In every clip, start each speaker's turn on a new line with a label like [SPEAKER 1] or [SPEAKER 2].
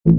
[SPEAKER 1] De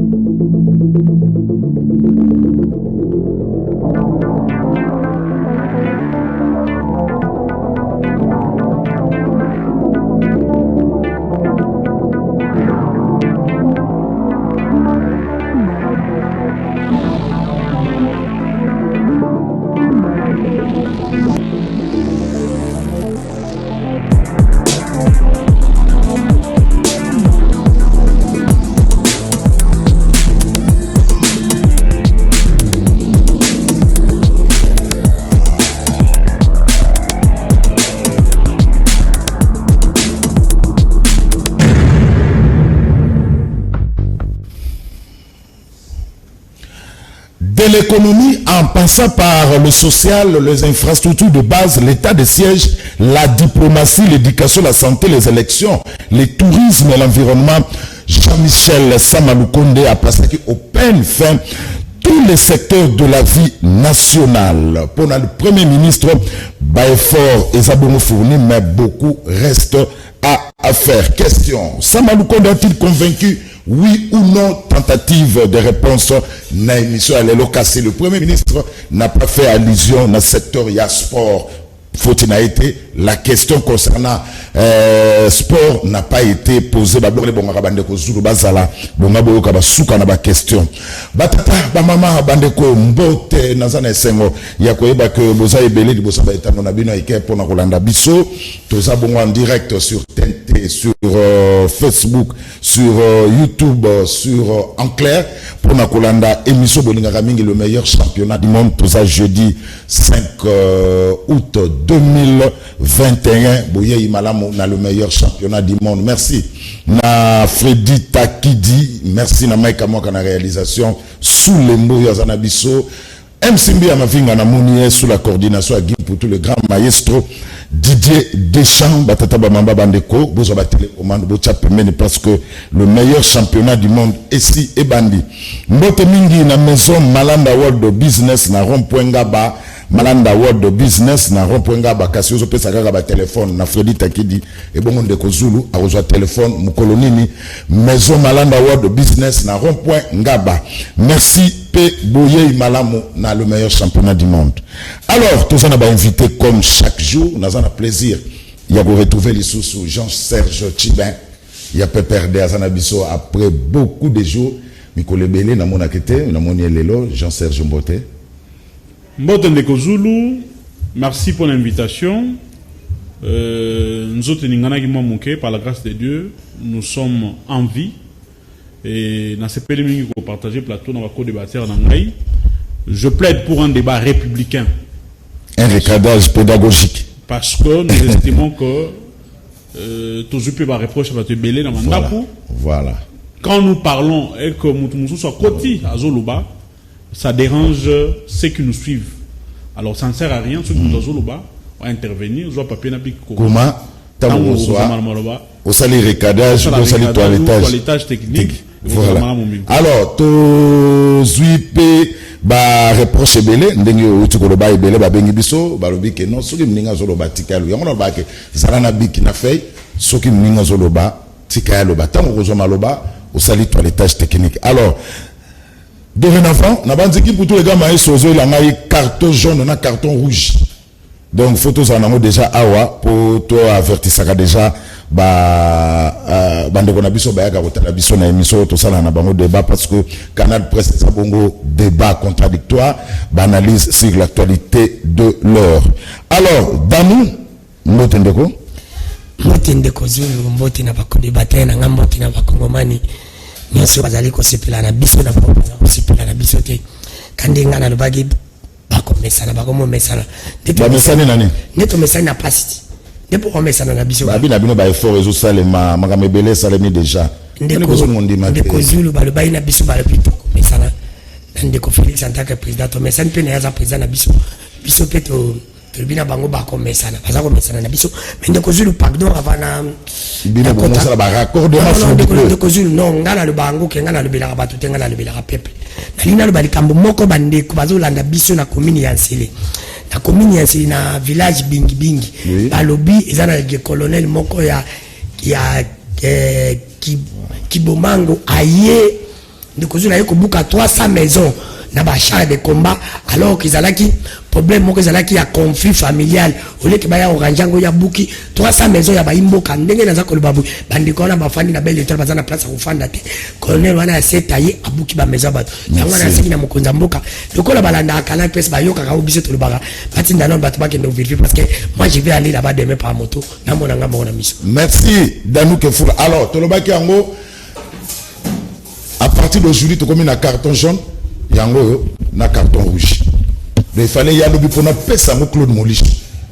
[SPEAKER 1] l'économie en passant par le social, les infrastructures de base, l'état de siège, la diplomatie, l'éducation, la santé, les élections, le tourisme et l'environnement, Jean-Michel Samalukonde a placé au peine fin tous les secteurs de la vie nationale. Pour le Premier ministre, effort et Zabongo fourni, mais beaucoup reste à faire. Question, Samalukonde a-t-il convaincu? Oui ou non, tentative de réponse na émission à l'élocacé. Le Premier ministre n'a pas fait allusion dans le secteur sport. Faut-il a été la question concernant sport n'a pas été posée. Question. Batata, mama bandeko mbote nazana esengo ya koyeba que boza ebele di bosa baetano na bino ike pona kolanda biso toza bongo en direct sur TNT, sur Facebook, sur YouTube, sur en clair pona kolanda émission bolinga mingi le meilleur championnat du monde toza jeudi 5 août 2021 boye imalamu na le meilleur championnat du monde. Merci na Freddy Takidi, merci na Mike Amoka na réalisation sous les mots Yazanabiso, MCB Amavinga na Mounie sous la coordination à Guy pour tout le grand maestro Didier Deschamps, Batata Bamamba Bandeko, Bozo Batele Omando Bocha Pemene parce que le meilleur championnat du monde ici est bandi. Mbote Mingi na maison Malanda World Business na rond-point Ngaba. Malanda World Business na rond-point Ngaba kasi ozo pesa kaka ba téléphone na Freddy Takidi et bongo ndeko Zulu a rejoint téléphone mukolonini maison Malanda World Business na rond-point Ngaba. Merci P Boye Malamu na le meilleur championnat du monde. Alors tous on a invité comme chaque jour, on a un plaisir. Il y a retrouver les sous Jean-Serge Chibin. Il y a PPRD Azanabiso après beaucoup de jours. Mikole Bele na mona kete na moni lelo Jean-Serge Mbote.
[SPEAKER 2] Mbote Ndeko Zulu, merci pour l'invitation. Nous autres, par la grâce de Dieu, nous sommes en vie. Et dans ces périmètres qu'on partage le plateau, dans la co-débatteur, je plaide pour un débat républicain.
[SPEAKER 1] Un recadage pédagogique.
[SPEAKER 2] Parce que nous estimons que tout ce qui va reprocher à te belé dans le
[SPEAKER 1] Voilà.
[SPEAKER 2] Quand nous parlons et que nous sommes côté à Zoluba, ça dérange ceux qui nous suivent. Alors ça ne sert à rien, ceux qui nous Zoluba vont intervenir, soit papier n'a plus
[SPEAKER 1] comment au sali recadage, au sali toilettage
[SPEAKER 2] technique.
[SPEAKER 1] Voilà. Alors, to zuipe ba reproche belé ndenge utukoloba ebele ba bengi biso ba lobi ke non soki mninga zoloba tikalu yango ba ke zalana biki na fei soki mninga zoloba tikalu ba tango kozoma loba au sali toilettage technique. Alors dorénavant na bandiki pour tous les gars maïs ozo la ngai carton jaune na carton rouge. Donc photos en amont déjà awa pour toi avertir ça déjà bandeko na biso bayaka kotala biso na émission to sala na bango débat parce que Canal Presse ça bongo débat contradictoire analyse sur l'actualité de l'heure. Alors Danu Mbotendeko
[SPEAKER 3] Zulu mboti na bako débattre na ngamboti na bakongomani nyoso bazali ko sepela na biso na ko sepela na biso te kandenga na lobagi bako mesana bako mo mesana
[SPEAKER 1] ba mesana nani
[SPEAKER 3] neto mesana na pasti depo ko mesana na biso
[SPEAKER 1] ba bino ba effort réseau salema makamebele salemi déjà
[SPEAKER 3] ndeko Zulu ba lobai na biso ba lopito ko mesana ndeko Félix en tant que président to mesana pe na ya président na biso peto bina bango ba ko mesana baza ko mesana na biso mais ndeko Zulu pardon avant na
[SPEAKER 1] bina ko mesana ba raccordement
[SPEAKER 3] ndeko Zulu non ngana le bango ke ngana le belaka batu te ngana le belaka peuple na lina le balikambo moko bandeko bazolanda biso na commune ya Nsele na commune ya Nsele na village bingi balobi ezana le colonel moko ya Kibomango aye ndeko Zulu ayeko buka 300 maisons na ba champ de combat alors qu'ils alaki problème moko ezalaki ya conflit familial ole ke baya oranjango ya buki 300 maisons ya baimboka ndenge naza koloba bu bandiko na bafandi na belle étoile bazana place kufanda te colonel wana ya setaye abuki ba maisons bato yango na seki na mokonza mboka lokola balanda akala pesa bayoka ka obiso tolobaka batinda non bato bakende vérifier parce que moi je vais aller là-bas demain par moto na mona ngamba na miso.
[SPEAKER 1] Merci Danou Kefoula. Alors tolobaki yango à partir d'aujourd'hui tu comme na carton jaune yango na carton rouge. Il fallait y aller pour notre paix, ça m'a Claude Moulich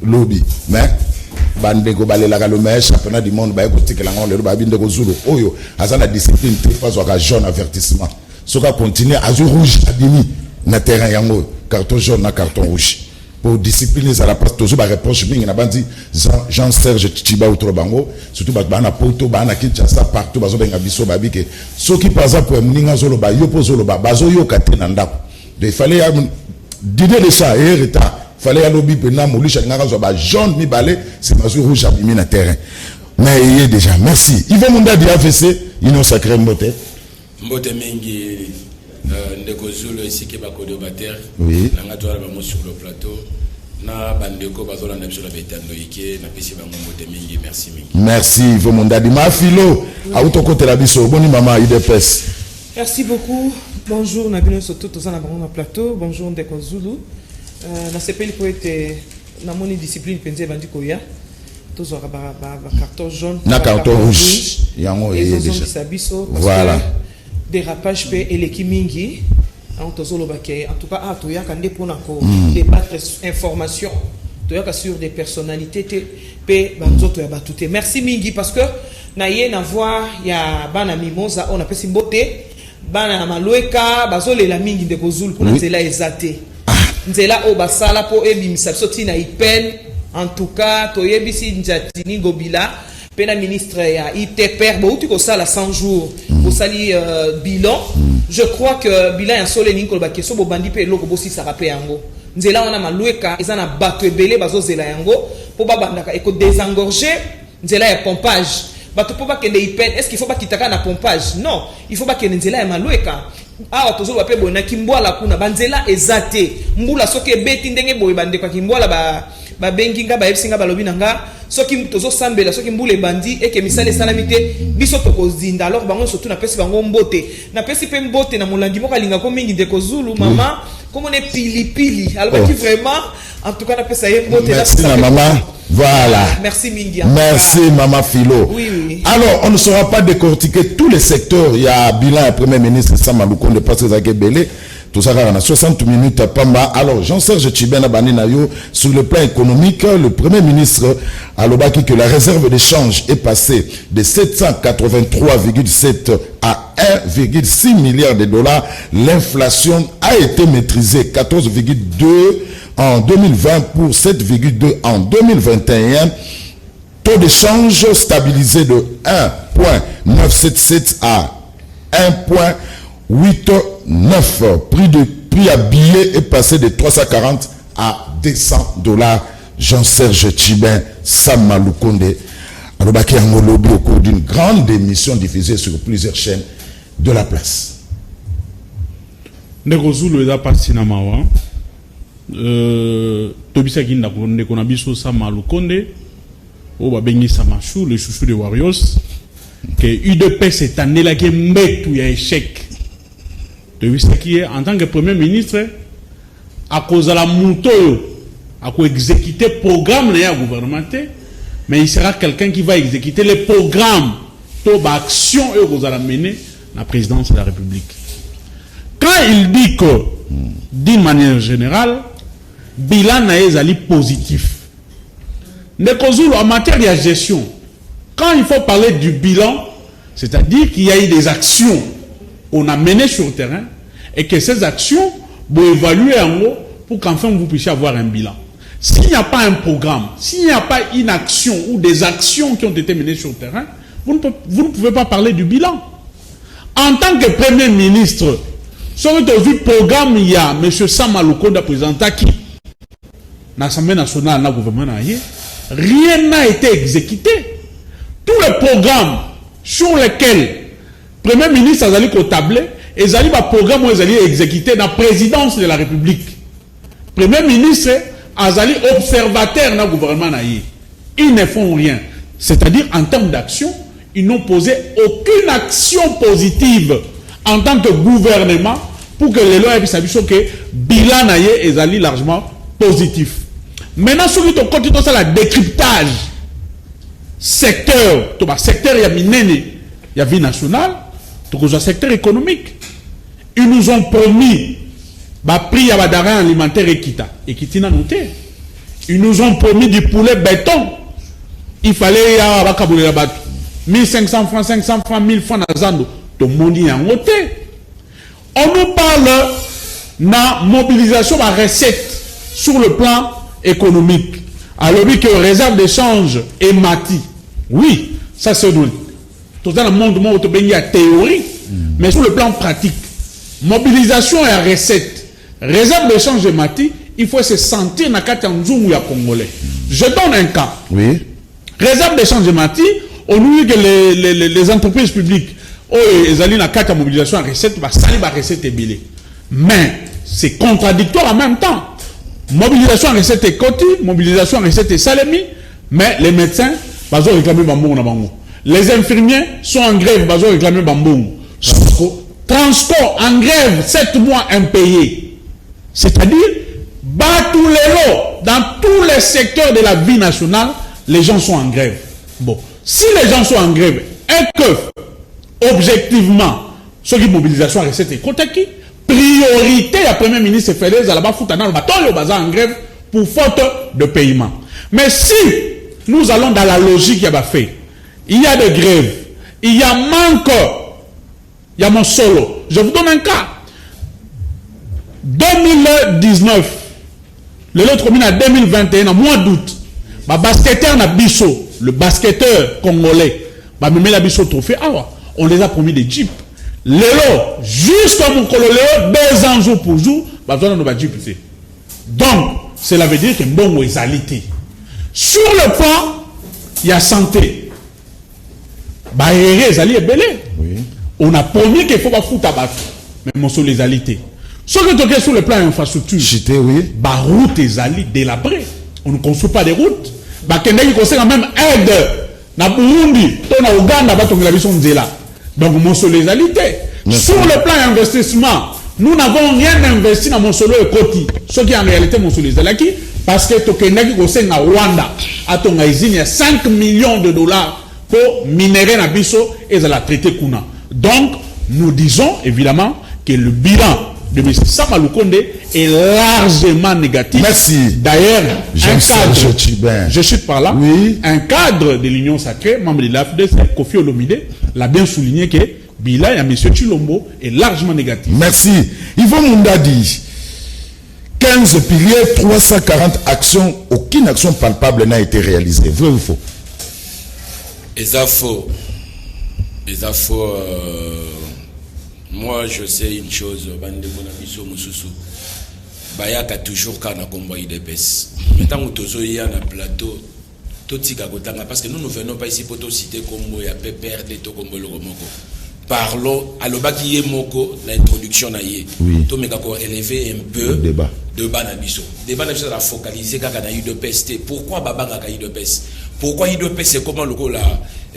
[SPEAKER 1] lobby. Mais bandeko balela ka le meilleur championnat du monde ba écouter que la ngone le babinde ko Zulu oyo azana discipline te pas un jaune avertissement. Soka continuer à jouer rouge adimi na terrain yango carton jaune na carton rouge. Pour discipliner ça la place toujours ba reproche mingi na bandi Jean-Serge Tchiba ou Trobango surtout ba na poto ba na Kinshasa partout bazo benga biso babike soki par exemple mninga zolo ba yo pozolo ba bazo yo katena ndako. Il fallait dîner de ça et retard. Fallait aller au bipena Moulich ngaka zo ba jaune mi balé c'est mazu rouge abimi na terrain. Mais il est déjà merci. Yves Munda di AVC ino sacré mbote.
[SPEAKER 4] Mbote mingi ndeko Zulu ici ke ba kodobateur.
[SPEAKER 1] Oui.
[SPEAKER 4] Nanga to ba mo sur le plateau. Na bandeko bazola na biso la betando yike na pesi ba mbote mingi merci mingi.
[SPEAKER 1] Merci Yves Munda di mafilo auto côté la biso boni mama IDPS.
[SPEAKER 5] Merci beaucoup. Bonjour, Nabino Soto, tous en abandon plateau. Bonjour, Ndeko Zulu. Na CPL pour être na moni discipline penze bandi koya. Tous en carton jaune.
[SPEAKER 1] Na carton rouge. Yango
[SPEAKER 5] et
[SPEAKER 1] déjà.
[SPEAKER 5] Voilà. Dérapage pe eleki mingi. En tout cas, toya kande pour nako débattre information. Toya sur des personnalités pe banzoto ya batute. Merci mingi parce que na ye na voir ya bana mimosa on appelle simbote. Bana maloeka bazole la mingi de Zulu pour nzela ezate nzela o basala po ebimisa soti na ipen en tout cas toyebisi njatini gobila pena ministre ya ITPR bo uti ko sala 100 jours ko sali bilan je crois que bilan ya sole ninko ba keso bo bandi pe loko bosi sarape yango nzela wana maloeka ezana bato ebele bazozela yango po babandaka eko désengorger nzela ya pompage. Bato po ba kende ipen est-ce qu'il faut pas kitaka na pompage non il faut pas kende nzela ya malueka awa tozolo bape bona kimbwala kuna banzela ezate mbula soki beti ndenge boye bande kwa kimbwala ba benginga ba esinga balobi nanga soki tozo sambela soki mbule bandi eke misale salamite biso tokozinda alors bango surtout na pesi bango mbote na pesi pe mbote na molandi moko alinga ko mingi Ndeko Zulu mama comme on est pili alors qui vraiment en tout cas na pesa ye mbote
[SPEAKER 1] merci na maman. Voilà.
[SPEAKER 5] Merci Mingi.
[SPEAKER 1] Merci Maman Philo.
[SPEAKER 5] Oui.
[SPEAKER 1] Alors, on ne saura pas décortiquer tous les secteurs. Il y a bilan à Premier ministre Samalouko de Pasteur Zakebele. Tout ça, on a 60 minutes à Pamba. Alors, Jean-Serge Tchibena Baninayo, sur le plan économique, le Premier ministre a l'obaki que la réserve d'échange est passée de 783,7 à 1,6 milliard de dollars. L'inflation a été maîtrisée 14,2 en 2020 pour 7,2 en 2021. Taux d'échange stabilisé de 1,977 à 1,89. Prix à billet est passé de 340 à 200 dollars. Jean-Serge Tchibin Samaloukonde. Alobaki Angolobi au cours d'une grande émission diffusée sur plusieurs chaînes de la place.
[SPEAKER 2] Ndeko Zulu est parti na mawa. Tobisaki ndeko na biso Samaloukonde. O babengi Samachou, le chouchou des Warriors. Que UDPS cette année là qui mbetu ya échec. Tobisaki en tant que premier ministre à cause de la moto à quoi exécuter programme de gouvernement, mais il sera quelqu'un qui va exécuter les programmes toute action et vous allez mener la présidence de la République. Quand il dit que d'une manière générale bilan est positif, en matière de gestion, quand il faut parler du bilan, c'est-à-dire qu'il y a eu des actions qu'on a menées sur le terrain et que ces actions vont évaluer en haut pour qu'enfin vous puissiez avoir un bilan. S'il n'y a pas un programme, s'il n'y a pas une action ou des actions qui ont été menées sur le terrain, vous ne pouvez pas parler du bilan. En tant que Premier ministre, si vous avez vu le programme, il y a M. Samaloukonde présenté qui l'Assemblée nationale, le gouvernement, rien n'a été exécuté. Tous les programmes sur lesquels le Premier ministre a allé au tablé, ezali ba programme ezali exécuté dans la présidence de la République. Premier ministre azali observateur dans le gouvernement naïe. Ils ne font rien. C'est-à-dire en termes d'action, ils n'ont posé aucune action positive en tant que gouvernement pour que les lois puissent savoir que bilan naïe ezali largement positif. Maintenant, sur le côté de la décryptage secteur, tout secteur il y a minene, il y a vie nationale, tout le secteur économique. Ils nous ont promis prix à denrées alimentaires et qui n'a noté. Ils nous ont promis du poulet béton. Il fallait 1500 francs, 500 francs, 1000 francs nazando. Tout le monde y a noté. On nous parle de la mobilisation de la recette sur le plan économique. Alors oui que réserve d'échange et mati. Oui, ça c'est nous. Tout dans le monde où il y a théorie, mais sur le plan pratique. Mobilisation et recette. Réserve d'échange et mati, il faut se sentir dans le cas congolais. Je donne un cas.
[SPEAKER 1] Oui.
[SPEAKER 2] Réserve d'échange et mati, on nous dit que les entreprises publiques, ils allaient dans la carte de mobilisation et recette, la recette est bilée. Mais c'est contradictoire en même temps. Mobilisation en recette est côté, mobilisation en recette est salami, mais les médecins, ils ont réclamé bambou. Les infirmiers sont en grève, ils ont réclamé bambou. Transport en grève, 7 mois impayés. C'est-à-dire, dans tous les secteurs de la vie nationale, les gens sont en grève. Bon, si les gens sont en grève, et que, objectivement, ceux qui mobilisation en recette est côté qui, priorité à Premier ministre Félix à la bas dans le bateau en grève pour faute de paiement. Mais si nous allons dans la logique qu'il y a fait, il y a des grèves, il y a manque, il y a mon solo. Je vous donne un cas. 2019, l'autre termine en 2021, en mois d'août, basketteur na biso, le basketteur congolais, me met la biso trophée, on les a promis des jeeps. Lélo, jusqu'à mon colonel, 2 ans jour pour jour, besoin de nos jeeps. Donc, cela veut dire que bon égalité. Sur le plan, il y a santé. Oui. On a promis qu'il faut pas foutre à battre. Mais mon sur les alité. Ce que tu as sur le plan infrastructure,
[SPEAKER 1] oui.
[SPEAKER 2] Route et ali délabrées. On ne construit pas des routes. Kendaki conseille même aide. Na Burundi, na Ouganda, donc mon sur les alité. Sur le plan investissement, nous n'avons rien investi dans mon solo et Koti. Ce qui en réalité mon sur les alaki, parce que Kendaki conseille na Rwanda, à ton il y a 5 millions de dollars pour minérer na biso et la traiter kuna. Donc, nous disons évidemment que le bilan de M. Samaloukonde est largement négatif.
[SPEAKER 1] Merci.
[SPEAKER 2] D'ailleurs, un cadre,
[SPEAKER 1] je
[SPEAKER 2] chute par là,
[SPEAKER 1] oui.
[SPEAKER 2] Un cadre de l'Union sacrée, membre de l'AFDC, Kofi Olomide, l'a bien souligné que le bilan à M. Chilombo est largement négatif.
[SPEAKER 1] Merci. Yvon Mundadi, 15 piliers, 340 actions, aucune action palpable n'a été réalisée. Vrai ou faux?
[SPEAKER 4] Les infos, moi je sais une chose, Bayaka toujours quand on a combat IDPS. Maintenant, on est un plateau, parce que nous ne venons pas ici pour te citer comme il y a PPR de Tokombo Loromoko. Parlons à l'obaki Moko, l'introduction na yé.
[SPEAKER 1] Oui.
[SPEAKER 4] Tout mais qu'on élever un peu le débat na biso. Débat na biso la focaliser quand on a eu de peste. Pourquoi Baba a eu de peste? Pourquoi il doit c'est comment le là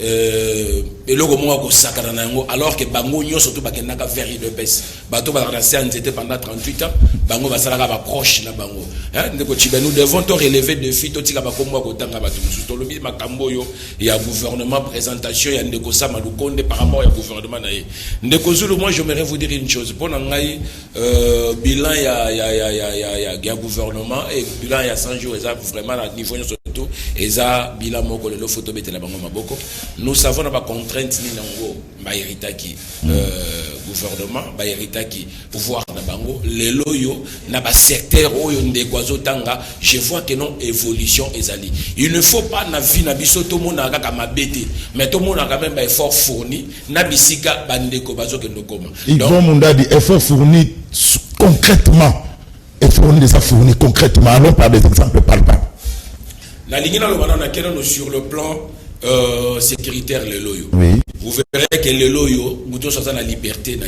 [SPEAKER 4] et le moment ko sakana nango alors que bango nyo surtout ba kenaka vers de pes bato ba rester en était pendant 38 ans bango ba salaka ba proche na bango hein ndeko chiba nous devons te relever défi to tika ba komwa ko tanga ba musu to lobi makambo yo ya gouvernement présentation ya ndeko Samaloukonde par rapport au gouvernement na ye ndeko Zulu. Moi j'aimerais vous dire une chose pour ngai bilan ya gouvernement et bilan ya 100 jours ça vraiment à niveau surtout et ça bilan moko le photo betela bango maboko. Nous savons la contrainte ni nango ba héritaki gouvernement ba héritaki pouvoir na bango les loyo na ba secteur oyo ndekwazo tanga. Je vois que non évolution ezali. Il ne faut pas na vie na biso to mona kaka mabete mais to mona quand même ba effort fourni na bisika bandeko bazo ke ndokoma.
[SPEAKER 1] Yvon Mundadi, effort fourni concrètement. Effort fourni concrètement. Allons par des exemples palpables.
[SPEAKER 4] La ligne dans le manana sur le plan sécuritaire les loyaux.
[SPEAKER 1] Oui.
[SPEAKER 4] Vous verrez que les loyaux, nous sommes dans la liberté,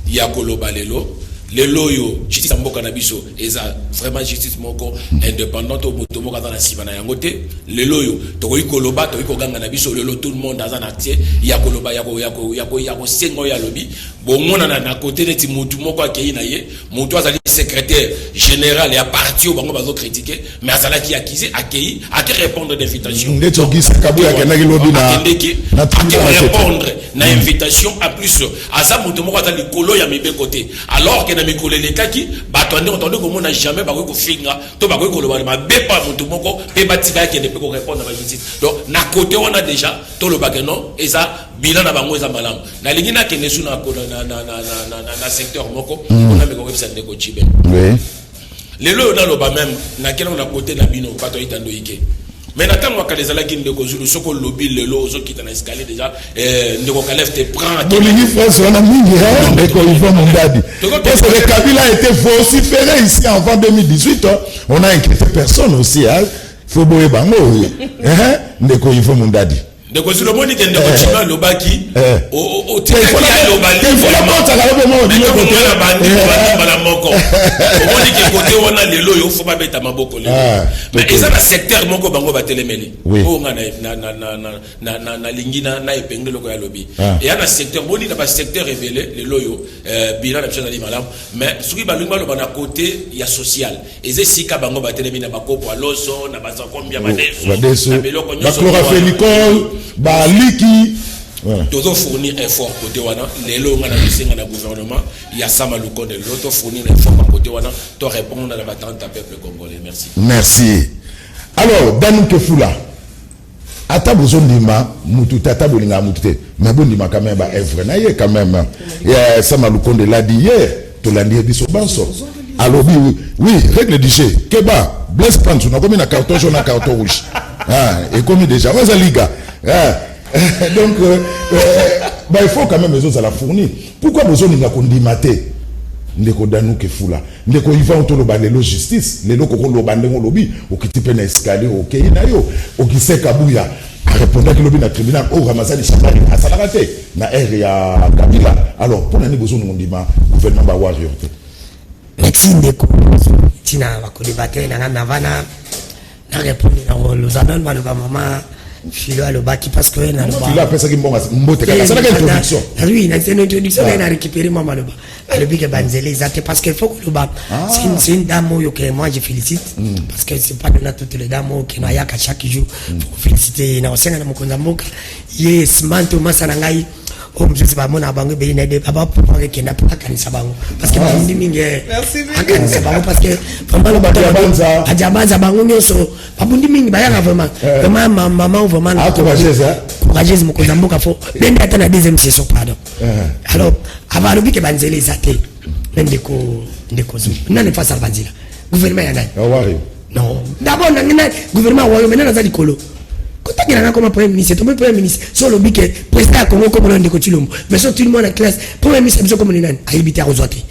[SPEAKER 4] ya koloba lelo yo justice mboka na biso eza vraiment justice moko indépendante au moto moko dans la sibana yango te lelo yo to ko koloba to ko ganga na biso lelo tout le monde dans un acte ya koloba ya ko sengo ya lobi bon mona na côté de ti motu moko akei na ye motu azali secrétaire général et à partir au bango bazo critiquer mais azala qui accusé akei a que répondre d'invitation
[SPEAKER 1] ndeto gisa kabuya kenaki lobi na
[SPEAKER 4] répondre na invitation à plus aza motu moko azali kolo ya mibe côté alors que na mikolo lekaki bato ande entendu comme on n'a jamais ba ko finga to ba ko koloba ma be pa motu moko pe batika ki ne peut répondre à la justice donc na côté on a déjà to le bagano et ça bilan na bango eza malam na lingi na kene suna na secteur moko on a me ko website de ko chibe
[SPEAKER 1] oui
[SPEAKER 4] lelo na lo ba même na kene on a côté na bino bato itando ike mais n'attends pas que les alakines de Kozulu soko lobby lelo ozo qui dans escalier déjà ndeko Kalef te prend
[SPEAKER 1] Bolini France on a mis ndeko Yvan Mundadi parce que Kabila a été vociféré ici avant 2018 on a inquiété personne aussi hein faut boye bango ndeko Yvan Mundadi
[SPEAKER 4] de ko sur le monde que ndeko chima lobaki o tika lobali
[SPEAKER 1] il faut la porte à la moment
[SPEAKER 4] mais comme on a bandi bala moko o moni ke côté on a lelo yo faut pas beta maboko lelo mais ils ont un secteur moko bango batelemeli o nga na lingina na epengele loko ya lobi et un secteur boni na ba secteur révélé lelo yo bilan na chose ali malam mais soki balunga lo bana côté ya social et sika bango batelemi na bakopo aloso na baza combien badeso na beloko nyoso
[SPEAKER 1] chlorophénicol baliki
[SPEAKER 4] tozo fournir effort côté wana lelo nga na bisenga na gouvernement ya sama lukonde l'autre fournir effort côté wana to répondre à la attente du peuple congolais merci
[SPEAKER 1] alors Danu Kefula ata bozo ndima mutu tata bolinga mutute mais bon ndima quand même ba œuvre na ye quand même ya sama lukonde l'a dit hier to landi biso banso alors oui règle du jeu keba Blaise Pantou na comme na carton jaune na carton rouge et comme déjà on a liga donc il faut quand même les autres à la fournir pourquoi besoin de la condimate ndeko Danu Kefula ndeko Yvan Toloba lelo justice lelo ko lo bandengo lobi okitipe na escalier okei na yo okise kabuya a répondre que lobi na tribunal o ramazali chabani asalakate na ère ya Kabila alors pour nani besoin de ndima gouvernement ba warrior
[SPEAKER 3] merci ndeko tina ba ko débattre na navana na répondre na lozana maloba mama Philo à l'obaki parce que na loba
[SPEAKER 1] Philo après ça qui mbonga mbote kaka ça la introduction
[SPEAKER 3] oui na une introduction na récupérer mama loba alobi ke banzele zate parce que faut que loba c'est une dame que moi je félicite parce que c'est pas de toutes les dames qui na yaka chaque jour faut féliciter na osenga na mokonza mboka yes manto masanangai je sais pas mon abango be na de papa pour que na pas kanisa bango parce que ba ndiming kanisa bango parce que vraiment le bateau ajabanza bango nyoso babundi mingi bayanga vraiment maman vraiment courageuse mokonza mboka fo bende ata na deuxième session pardon alors avant le bike banzele zate ndeko zo nane face à banzila gouvernement ya nani non d'abord na gouvernement wa yo maintenant za likolo Quand comme premier ministre, ton premier ministre, sur le bique, président Congo comme on dit que tu l'aimes. Mais sur tout le monde en classe, premier ministre, comme on dit, à éviter à Rosoté.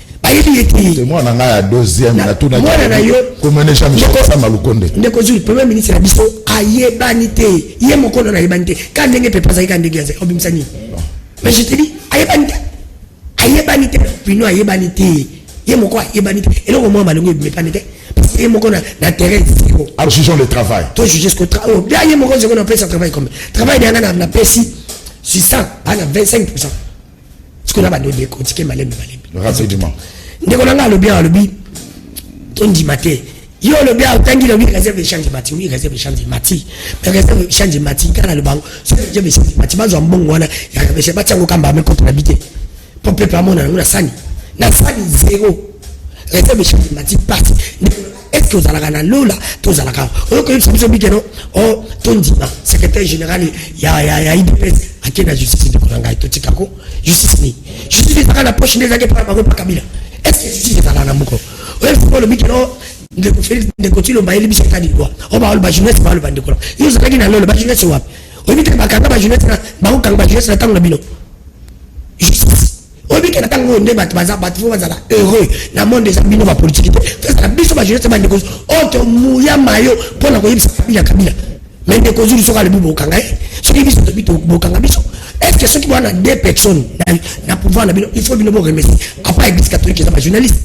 [SPEAKER 1] Moi, on a deuxième, on a tout comme on est jamais ça malukonde.
[SPEAKER 3] Le premier ministre a dit à Yebanité, Yemoko na Yebanité. Quand on peut pas y aller, Obimsani. Mais je te dis, à Yebanité, puis nous à Yebanité. Yemoko à Yebanité. Et là, au moins, malheureux, mais pas n'était. Et mon a d'intérêt zéro.
[SPEAKER 1] Alors, jugeons le travail.
[SPEAKER 3] Toi, juges ce travail. Derrière mon on appelle ça travail comme. Travail d'un an, on appelle 600, on a 25%. Ce qu'on a pas donné, qu'on malem.
[SPEAKER 1] Rapidement.
[SPEAKER 3] Dès qu'on a le bien, ton dit maté. Yo le bien, tant qu'il a mis réserve de champs de mati, oui, réserve de champs de mati. Mais réserve de champs de mati, quand le banc, c'est le champs de mati, pas un bon one, il y a des bâtiments au Kamba, mais contre l'habiter. Pour peuple à mon on a sani. Na sani zéro. Réserve de champs de mati, parti. Est-ce que vous allez gagner l'eau là? Tous à la carte. Oh, que vous savez bien, non? Oh, ton dima, secrétaire général, il y a IDPS, à qui la justice de Kuranga, tout Tikako, justice ni. Justice est à la poche des aguets par Kabila. Est-ce que justice est à la Namoko? Oh, il faut pas le bique, non? De continuer le bail, le bichon du droit. On va le jeunesse, on va le bande de couleur. Il vous a gagné dans le bas jeunesse, on va dire que ma jeunesse, ma jeunesse, la tangue, justice. Obi ke natango nde baza batu bazala heureux na monde des ambino ba politique fait ça biso ba jeunesse ba ndeko oto muya mayo pona ko yibisa kabila mais ndeko zulu soka le bubo kanga so biso to bito bokanga biso est-ce que ceux qui vont dans deux personnes dans pouvoir il faut bien remercier à part l'église catholique qui est journaliste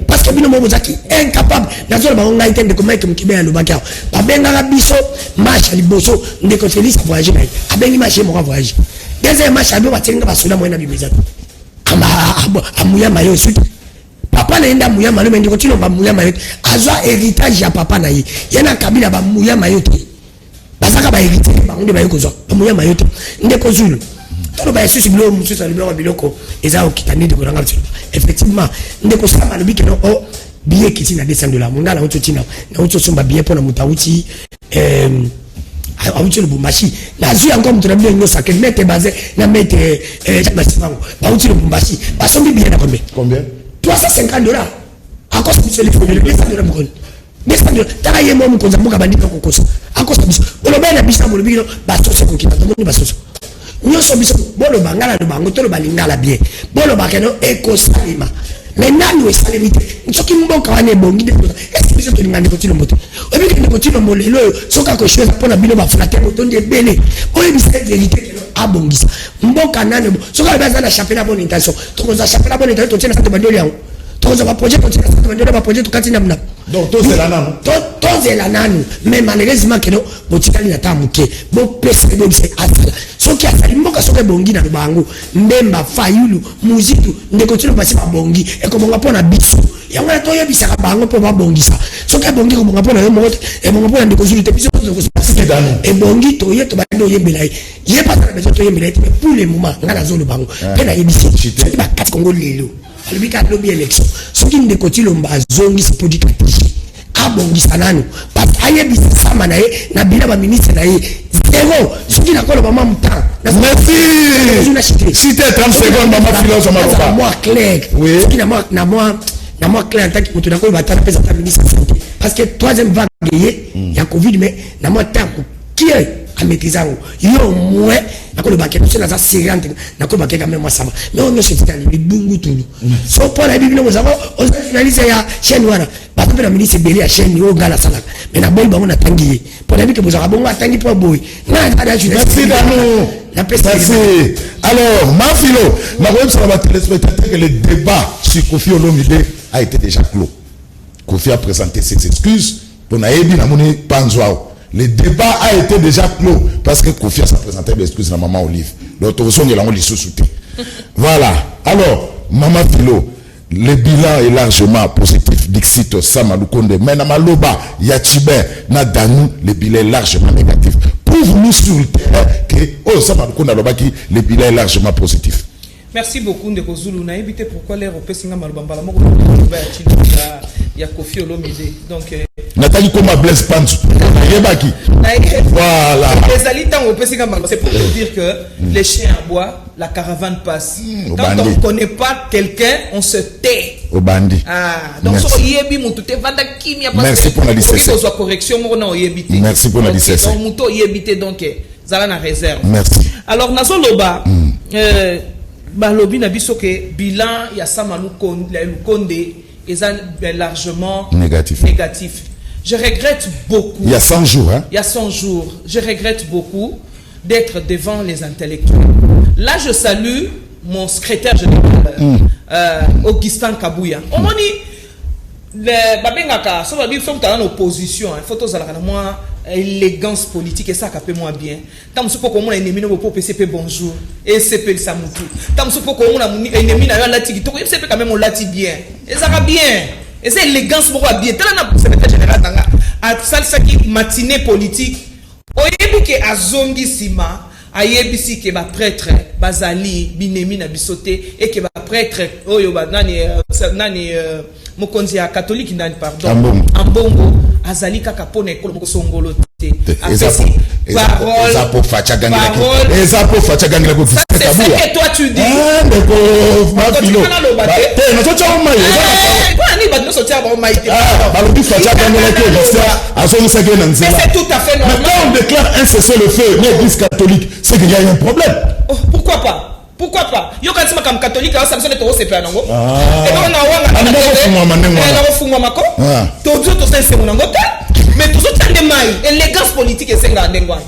[SPEAKER 3] parce que bino mobozaki incapable nazo ba on a été de comment que mkibe ya lobaka ba benga biso match liboso ndeko Félix voyager naye abengi match mo voyager deuxième match abi batenga basola moyena bibeza amuya mayo suite papa na enda muya mayo ndeko tino ba muya mayo azwa héritage ya papa na ye yana kabila ba muya mayo te bazaka ba héritage ba onde ba yokozwa ba muya mayo te ndeko Zulu tolo ba yesu bilo musu sa bilo biloko eza okitani de kolanga tilo effectivement ndeko sama lobi ke no o billet kiti na $200 munda na ototina na otosomba billet pona mutauti auti le Bumbashi na zui encore mutu na bilo ngo sa que mette basé na mette masimango auti le Bumbashi basombi billet na combien $350 à cause de le $200 mukoni $200 taye mo mukonza muka bandika kokosa à cause de oloba na bisa mo lobi no basoso kokita to moni basoso nyonso biso bolo bangala do bango to lo balingala bien bolo bakeno ekosalima mais nani wesalimi te nsoki mboka wane bongi de est-ce biso to lingande ko tilo moto obi ke ko tilo molelo soka ko shweza pona bino ba frate ko tonde bele oyi bisa vérité ke abongisa mboka nani soka baza na championnat bonne intention to ko za championnat bonne intention to tena sa to bandoli yango to za ba projet to tena sa to bandoli ba projet to katina mna
[SPEAKER 1] donc to c'est la nanu
[SPEAKER 3] to c'est la nanu mais malheureusement que no botikali na tamuke bo pesa bo bisa asala soki asali mboka soki bongi na bango mbemba fayulu muzitu ndeko tino pasi ba bongi e ko bonga pona biso yango na to yebisa ka bango po ba bongisa soki bongi ko bonga pona yo moto e bonga pona ndeko Zulu te biso ko se passe e bongi to ye to ba ndo yebela ye pas na besoin to yebela mais pour le moment ngana zolo bango pe na yebisi soki ba kati kongo lelo alibika lobby election soki ndeko tilo mba zongi se podi katiki abongisa nanu parce ayebisa sama na ye na bila ba ministre na ye zéro soki na kolo mama muta
[SPEAKER 1] merci cité 30 secondes mama philosophe maloba
[SPEAKER 3] moi clair soki na moi clair en tant que mutu na kolo batana pesa ta ministre santé parce que troisième vague ya covid mais na moi temps qui est à maîtriser yo moins na kolo bakeno c'est na serrante na kolo bakeka même moi sama mais on ne se tient les bungu tulu so pour la bible nous avons on finaliser ya chaîne wana ba to na ministre belé ya chaîne yo gala sala mais na boy ba on atangi pour la bible que vous avez bon atangi pour boy na ada je
[SPEAKER 1] merci Dano merci alors Mafilo na ko sur la téléspectateur que le débat sur Kofi Olomide a été déjà clos. Kofi a présenté ses excuses pour naebi na moni panzwao. Le débat a été déjà clos parce que Kofi a présenté des excuses à Maman Olive. L'autre son est là, on les sous-souté. Voilà. Alors, Maman Philo, le bilan est largement positif. Dixito, Samadou Konde, Menamaloba, Yachibé, Nadanou, le bilan est largement négatif. Prouve-nous sur le terrain que, Samadou Konde, le bilan est largement positif.
[SPEAKER 5] Merci beaucoup Ndeko Zulu. On a évité pourquoi l'air au Pessinga Malbambala il y a Kofi Olomide. Donc
[SPEAKER 1] Nathalie Koma Blaise Panzu. Voilà.
[SPEAKER 5] Les alitans au Pessinga Malbambala, c'est pour dire que les chiens aboient, la caravane passe. Quand on ne connaît pas quelqu'un, on se tait.
[SPEAKER 1] Au bandit.
[SPEAKER 5] Donc so yebi mutu te vanda kimia parce
[SPEAKER 1] merci pour la
[SPEAKER 5] licence. Correction mo na yebité.
[SPEAKER 1] Merci pour la licence.
[SPEAKER 5] Donc muto yebité donc zala na réserve.
[SPEAKER 1] Merci.
[SPEAKER 5] Alors nazo loba balobi na biso ke bilan ya Samalu Konde est largement négatif. Je regrette beaucoup.
[SPEAKER 1] Il y a 100 jours hein.
[SPEAKER 5] Il y a 100 jours. Je regrette beaucoup d'être devant les intellectuels. Là je salue mon secrétaire général Augustin Kabouya. On m'a dit le babengaka so babi faut dans l'opposition, photos à la moi élégance politique et ça capé moi bien. Tam so poko mon ennemi no po PCP bonjour et CP Samutu. Tam so poko mon ennemi na yo lati to CP quand même on lati bien. Et ça va bien. Et c'est élégance mo bien. Tala na secrétaire général tanga a salsa ki matinée politique. Oyebi ke azongi sima ayebisi ke ba prêtre bazali binemi na bisoté et ke ba prêtre oyo ba nani mokonzi ya catholique ndani pardon ambongo azali kaka pona ekolo moko songolo te parole
[SPEAKER 1] pour facha gangela ko
[SPEAKER 5] c'est ce que toi tu dis
[SPEAKER 1] ndeko mafilo na so chawo mai
[SPEAKER 5] quoi ni ba no so chawo mai te
[SPEAKER 1] balobi facha gangela ko azo nsake na nzela
[SPEAKER 5] c'est tout à fait normal.
[SPEAKER 1] Mais quand on déclare un cessez-le-feu l'église catholique c'est qu'il y a un problème.
[SPEAKER 5] Pourquoi pas? Pourquoi pas? Yo quand tu m'as comme catholique, ça me semble que c'est pas nango. Et on a wanga. On fungwa mako. Todo to sense mon nango. Mais tout ça de mai, élégance politique et senga ndengwa.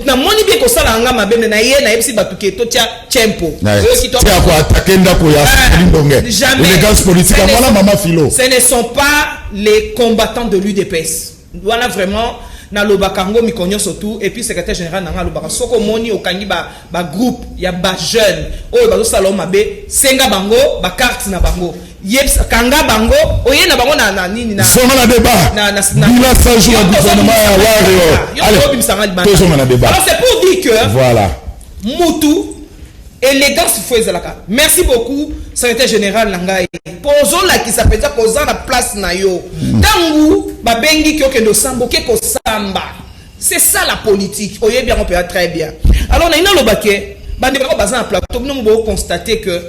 [SPEAKER 5] na moni bien ko sala nga mabe na ye na yebisi batuke to tia tempo
[SPEAKER 1] tia ko attaquer ndako ya Ndonge élégance politique voilà Mama Philo.
[SPEAKER 5] Ce ne sont pas les combattants de l'UDPS. Voilà vraiment na lobakango mikonyo surtout et puis secrétaire général na lobaka soko moni okangi ba groupe ya ba jeune oyo bazo sala mabe senga bango ba carte na bango yeps kanga bango oye na bango na nini na
[SPEAKER 1] songa na débat bila sa jour au gouvernement ya wario alors
[SPEAKER 5] c'est pour dire que
[SPEAKER 1] voilà
[SPEAKER 5] mutu élégance faut ezalaka. Merci beaucoup secrétaire général Langai pozo la qui s'appelle poza na place na yo tangu ba bengi ki okendo sambo ke ko samba. C'est ça la politique. Oye bien on peut très bien. Alors na ina lobake bande ko bazan na plateau nous bo constater que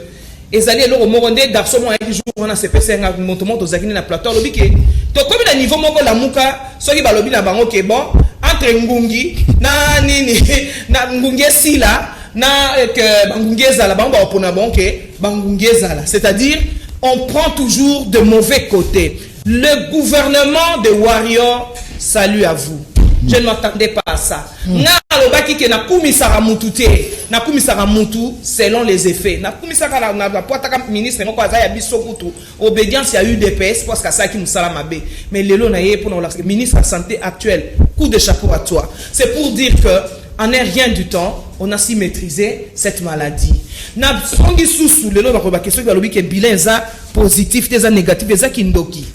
[SPEAKER 5] ezali eloko moko nde darso mo ayi jour on a CPC nga montomoto zakini na plateau lobi ke to komi na niveau moko la muka soki balobi na bango ke bon entre ngungi na nini na ngungi sila na que bangungezala bango opona banque bangungezala, c'est-à-dire on prend toujours de mauvais côtés. Le gouvernement de Warrior, salut à vous. Je ne m'attendais pas à ça. Na lobaki ke na kumisara mutu te, na kumisara mutu selon les effets. Na kumisara na poataka ministre ngoko azaya biso kutu obédience ya UDPS parce que ça qui musala mabe. Mais lelo na ye pour le ministre de la santé actuel, coup de chapeau à toi. C'est pour dire que en un rien du temps, on a si maîtrisé cette maladie. Na songi susu lelo ba ko ba question ba lobi ke bilan za positif des négatif des kindoki.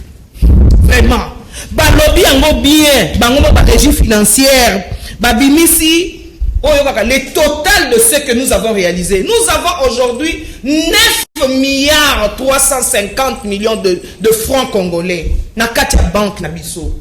[SPEAKER 5] Vraiment balobi yango bien bango ba régie financière babimisi oyo le total de ce que nous avons réalisé. Nous avons aujourd'hui 9 milliards 350 millions de francs congolais na katia banque na biso.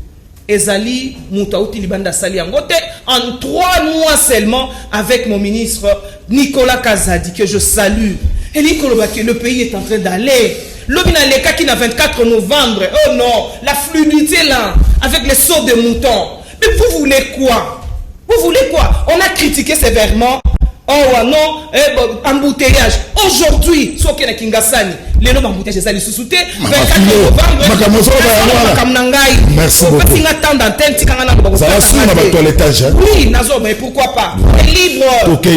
[SPEAKER 5] Ezali Moutaouti Libanda Sali Angote en 3 mois seulement avec mon ministre Nicolas Kazadi que je salue. Et Nicolas que le pays est en train d'aller. L'obina Leka qui n'a 24 novembre. Oh non, la fluidité là avec les sauts de moutons. Mais vous voulez quoi? Vous voulez quoi? On a critiqué sévèrement. Oh non, embouteillage. Aujourd'hui, Soke na Kingasani, les noms embouteillage ça les sous-souté. 24 novembre.
[SPEAKER 1] Merci beaucoup. Ça va sur ma toilettage.
[SPEAKER 5] Oui, Nazo, mais pourquoi pas? Libre.
[SPEAKER 1] Ok.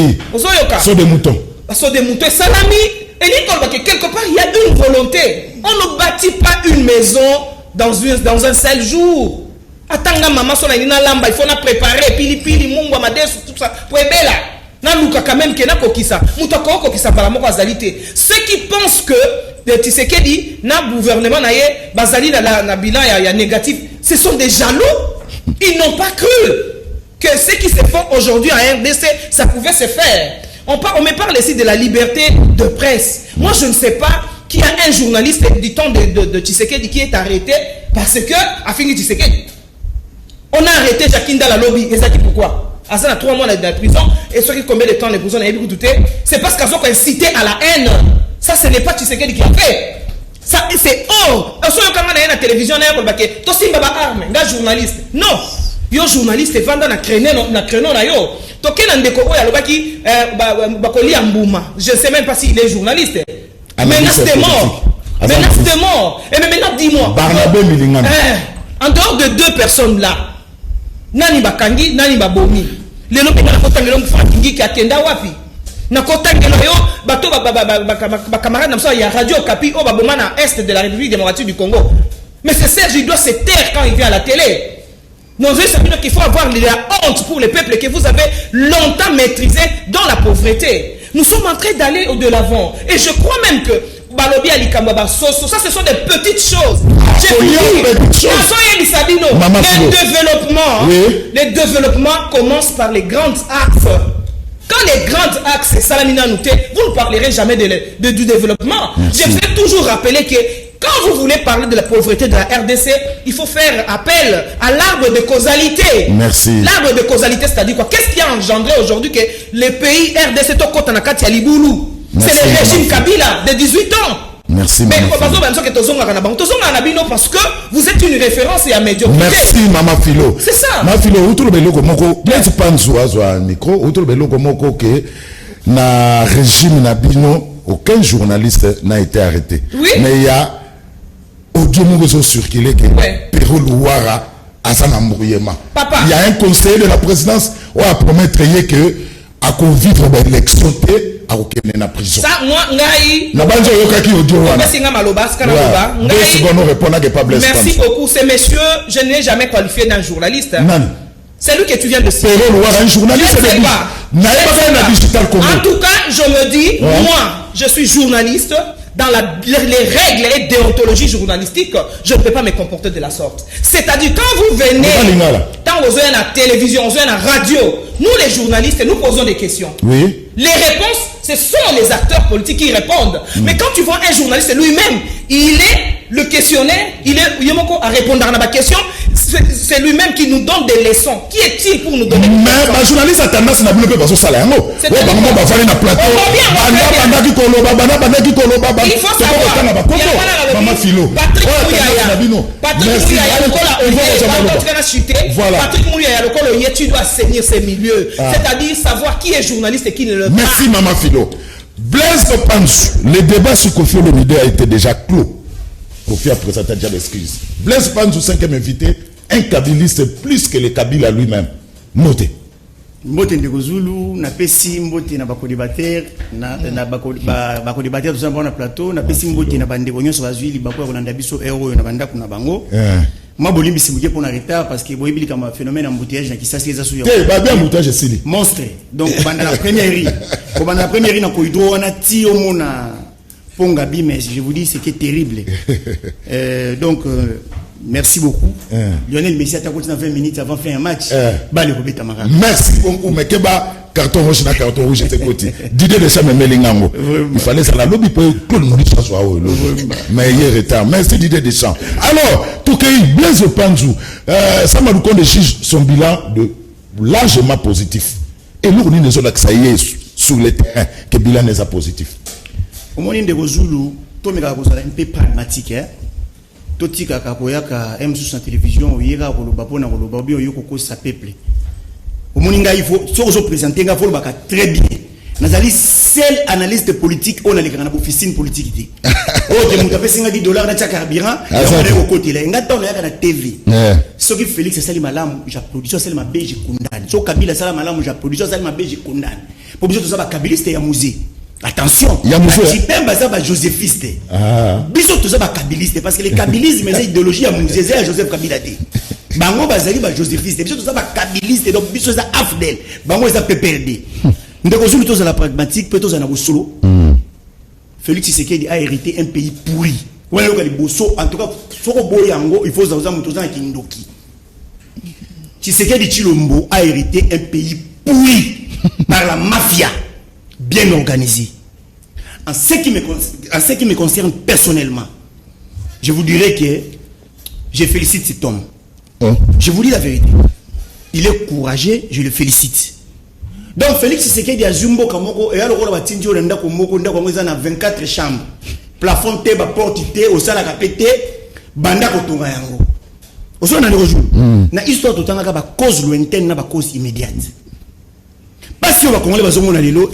[SPEAKER 1] Saut de moutons.
[SPEAKER 5] Saut de moutons. Salami. Et Nicole, quelque part, il y a une volonté. On ne bâtit pas une maison dans un seul jour. Attends, maman, il faut la préparer. Pili, pili, mungwa, madesu, tout ça. Pour bella. Na luka quand même kena kokisa mutako kokisa para moko azalité ceux qui pensent que Tshisekedi na gouvernement na ye bazali na bilan ya négatif, ce sont des jaloux. Ils n'ont pas cru que ce qui se fait aujourd'hui en RDC ça pouvait se faire. On me parle ici de la liberté de presse. Moi je ne sais pas qui a un journaliste du temps de Tshisekedi qui est arrêté parce que a fini Tshisekedi. On a arrêté Jakinda la lobby et ça dit pourquoi? À 3 mois de prison, et ceux qui combien de temps les prisons n'avaient pas douté, c'est parce qu'ils ont incité à la haine. Ça, ce n'est pas Tshisekedi qui a fait. Ça, c'est hors. Ceux qui ont la télévision, toi aussi, baba arme, un journaliste. Non, yo journaliste, vendant na créneau na yo. Toké na ndeko oya lobaki bakoli ambouma. Je ne sais même pas s'il est journaliste. Menace de mort. Menace de mort. Et maintenant, dis-moi.
[SPEAKER 1] Barnabé Milingam.
[SPEAKER 5] En dehors de 2 personnes là, nani bakangi, nani babomi. Lelo pe na kotangelo mfakingi ki atenda wapi? Na kotangelo yo bato ba camarade namso ya Radio Kapi o baboma na est de la République démocratique du Congo. Mais c'est Serge, il doit se taire quand il vient à la télé. Nous savons qu'il faut avoir la honte pour les peuples que vous avez longtemps maîtrisé dans la pauvreté. Nous sommes en train d'aller de l'avant. Et je crois même que Balobi Alikamba Soso, ça ce sont des petites choses. Les développements commencent par les grands axes. Quand les grands axes, Salamina Nouté, vous ne parlerez jamais du développement. Merci. Je vais toujours rappeler que quand vous voulez parler de la pauvreté de la RDC, il faut faire appel à l'arbre de causalité.
[SPEAKER 1] Merci.
[SPEAKER 5] L'arbre de causalité, c'est-à-dire quoi? Qu'est-ce qui a engendré aujourd'hui que les pays RDC Tokotanakati à Liboulou? C'est le régime Kabila de 18 ans.
[SPEAKER 1] Merci.
[SPEAKER 5] Mais parce que vous êtes une référence et à médiocrité.
[SPEAKER 1] Merci Mama Philo.
[SPEAKER 5] C'est ça.
[SPEAKER 1] Mama Philo, où tout le beloko moko, bien tu penses au micro, où tout le beloko moko que na régime nabino aucun journaliste n'a été arrêté.
[SPEAKER 5] Oui.
[SPEAKER 1] Mais il y a audio moko circulé que Perro Louara Azan embrouillement.
[SPEAKER 5] Papa.
[SPEAKER 1] Il y a un conseiller de la présidence qui a promettre que à vivre l'élection à la prison.
[SPEAKER 5] Ça, moi, ngai.
[SPEAKER 1] Na banjo yokaki audio wana.
[SPEAKER 5] Merci beaucoup. Ces messieurs, je n'ai jamais qualifié d'un journaliste. C'est lui que tu viens de citer.
[SPEAKER 1] Un journaliste.
[SPEAKER 5] En tout cas, je me dis, moi, je suis journaliste. Dans les règles et déontologie journalistique, je ne peux pas me comporter de la sorte. C'est-à-dire, quand vous venez, quand vous êtes à la télévision, vous êtes à la radio, nous les journalistes, nous posons des questions.
[SPEAKER 1] Oui.
[SPEAKER 5] Les réponses, ce sont les acteurs politiques qui répondent. Mais quand tu vois un journaliste lui-même, il est le questionnaire, il est à répondre à la question. C'est lui-même qui nous donne des leçons. Qui est-il pour nous donner des leçons?
[SPEAKER 1] Mais journaliste a tendance à pas parce que ça il
[SPEAKER 5] faut savoir. Patrick Mouyaya, tu dois assainir ces milieux. C'est-à-dire savoir qui est journaliste et qui ne le pas.
[SPEAKER 1] Merci Maman Philo. Blaise Panzu, le débat sur Kofi Olomide a été déjà clos. Kofi a présenté déjà l'excuse. Blaise Panzu, 5e invité, un kabiliste plus que le Kabila lui-même. Notez.
[SPEAKER 6] Mbote ndeko Zulu na pesi mbote na bako débatteur na bako débatteur tout ça na plateau na pesi mbote na bandeko nyonso bazwili bako kolanda biso euro na banda kuna bango ma bolimbi simuke pour na retard parce que boyebili kama phénomène embouteillage na kisasi eza suya
[SPEAKER 1] ba bien embouteillage sili
[SPEAKER 6] monstre donc banda la première ri na koidro wana ti omona ponga bimes je vous dis c'était terrible donc merci beaucoup. Lionel Messi a continué 20 minutes avant de faire un match.
[SPEAKER 1] Merci beaucoup. Mais Keba, carton rouge, carton rouge, c'était côté. Didier Deschamps me melingango. Il fallait ça la lobby pour que le monde soit mais il est retard. Merci Didier Deschamps. Alors, tout cas, Blaise Panzu, ça m'a dit juge son bilan de largement positif. Et nous, on est désolé que ça y est sur le terrain que le bilan n'est pas positif.
[SPEAKER 6] Au moment de Zulu, tout le monde est un peu pragmatique. Totika kakoyaka M6 na télévision oyeka koloba pona koloba bi oyoko ko sa peuple omoninga il faut so zo présenter nga faut baka très bien nazali seul analyste politique on a les kana officine politique dit oh de muta pesinga $10 na cha carburant et on est au côté là ngata on yaka na TV ce qui Félix Sali Malamu j'applaudis Sali Mabe je condamne so Kabila Sali Malamu j'applaudis Sali Mabe je condamne pour biso to ça ba kabiliste ya musée. Attention, il y a joséphiste. Biso tout ça ba kabiliste parce que les kabilisme c'est idéologie à Mouzé à Joseph Kabila té. Bango bazali ba joséphiste. Biso tout ça ba kabiliste donc biso ça afdel. Bango ça PPRD. Ndeko Zulu tout ça la pragmatique, peut-être ça na solo. Félix Tshisekedi a hérité un pays pourri. Ouais le bosso en tout cas soko boyango il faut ça muto za kindoki. Tshisekedi Chilombo a hérité un pays pourri par la mafia. Bien organisé. En ce qui me concerne personnellement, je vous dirais que je félicite cet homme. Je vous dis la vérité. Il est courageux, je le félicite. Donc Félix Tshisekedi a Zumbo Kamoko et alors on va tinjo renda komoko nda ko ngeza na 24 chambres. Plafond te ba porte te au sala kapete banda ko tonga yango. Oso na ndeko na histoire totanga ka ba cause lointaine na ba cause immédiate. Pas si on va congolais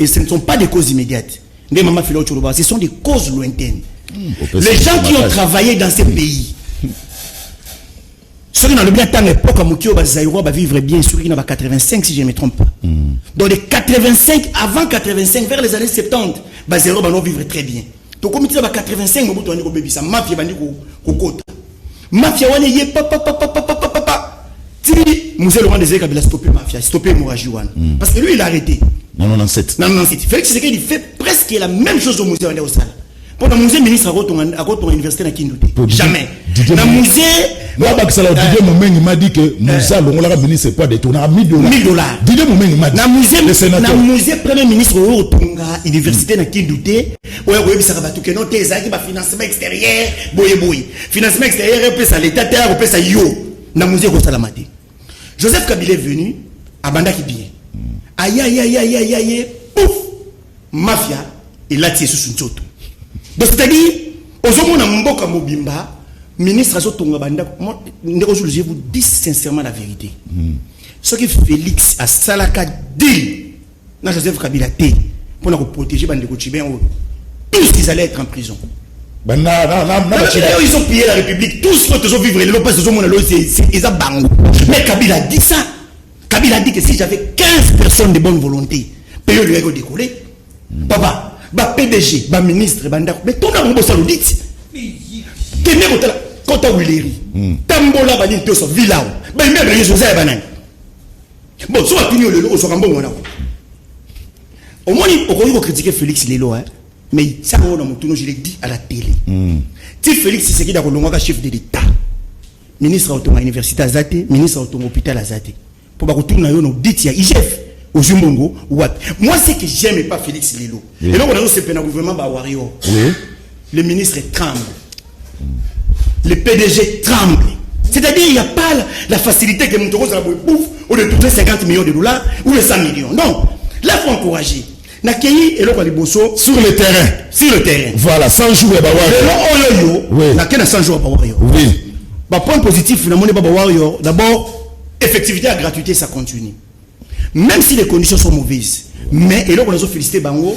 [SPEAKER 6] et ce ne sont pas des causes immédiates. Ce sont des causes lointaines. Les gens qui ont travaillé dans ces pays, ceux qui n'ont bien tant l'époque, à vivre bien, ceux qui n'ont pas 85 si je ne me trompe pas. Dans les 85, avant 85, vers les années 70, Bazero va vivre très bien. Donc comme il y a 85, ça mafia mafia wane ye papa. Moussé Laurent Désiré Kabila stoppé mafia, stoppé l'hémorragie. Parce que lui il a arrêté. Non, 97. Félix Tshisekedi il fait presque la même chose au musée au Sala. Pendant Moussé ministre à l'université na Kindoute. Jamais. Dans Moussé
[SPEAKER 1] Didier Moumengi m'a dit que Moussa Longola ministre c'est pas détourné à $1000. Didier Moumengi m'a dit.
[SPEAKER 6] Dans Moussé premier ministre au Tonga université na Kindoute. Ouais ça va tout que non tes qui ba financement extérieur boye. Financement extérieur peut ça l'état terre peut ça yo. Dans Moussé ko salamate. Joseph Kabila est venu à Bandaki bien. Aïe, pouf, mafia, et là, c'est sous une autre. Donc, c'est-à-dire, aux hommes, on a mboka mobimba, ministre Azotonga Banda, je vous dis sincèrement la vérité. Ce que Félix a Salaka dit, dans Joseph Kabila, pour nous protéger Bandeko Tchibé, tous ils allaient être en prison. Ils ont pillé la République. Tout ce que tu as vivre, les lopes, c'est bango. Mais Kabila a dit ça. Kabila a dit que si j'avais 15 personnes de bonne volonté, pays lui a décollé. Papa, PDG, ministre, mais tout le monde saoudite. Tenez quand tu as Willeri, Tambola, Banin, Toso, Vilao, même les José Banan. Bon, soit tu es au Sorambon. Au moins, on va critiquer Félix Lelo, mais ça, je l'ai dit à la télé. Si Félix c'est qui est chef de l'État, ministre autonome à l'université Azate, ministre autonome à l'hôpital Azate, pour retourner dans dit il y a IGF au Zumbongo ou what. Moi, c'est que j'aime pas Félix Lelo. Et là, on a ce gouvernement Bawario. Le ministre tremble. Le PDG tremble. C'est-à-dire, il n'y a pas la facilité que Moutoro a bouffe ou de toucher 50 millions de dollars ou les 100 millions. Non. Là, il faut encourager. Nakei et l'autre Liboso
[SPEAKER 1] sur le terrain.
[SPEAKER 6] Sur le terrain.
[SPEAKER 1] Voilà, 100 jours à
[SPEAKER 6] Bawario. Oui. Nakei 100 jours à Bawario.
[SPEAKER 1] Oui.
[SPEAKER 6] Point positif, finalement, Bawario. D'abord, effectivité et gratuité, ça continue. Même si les conditions sont mauvaises. Mais, et là, on a félicité Bango.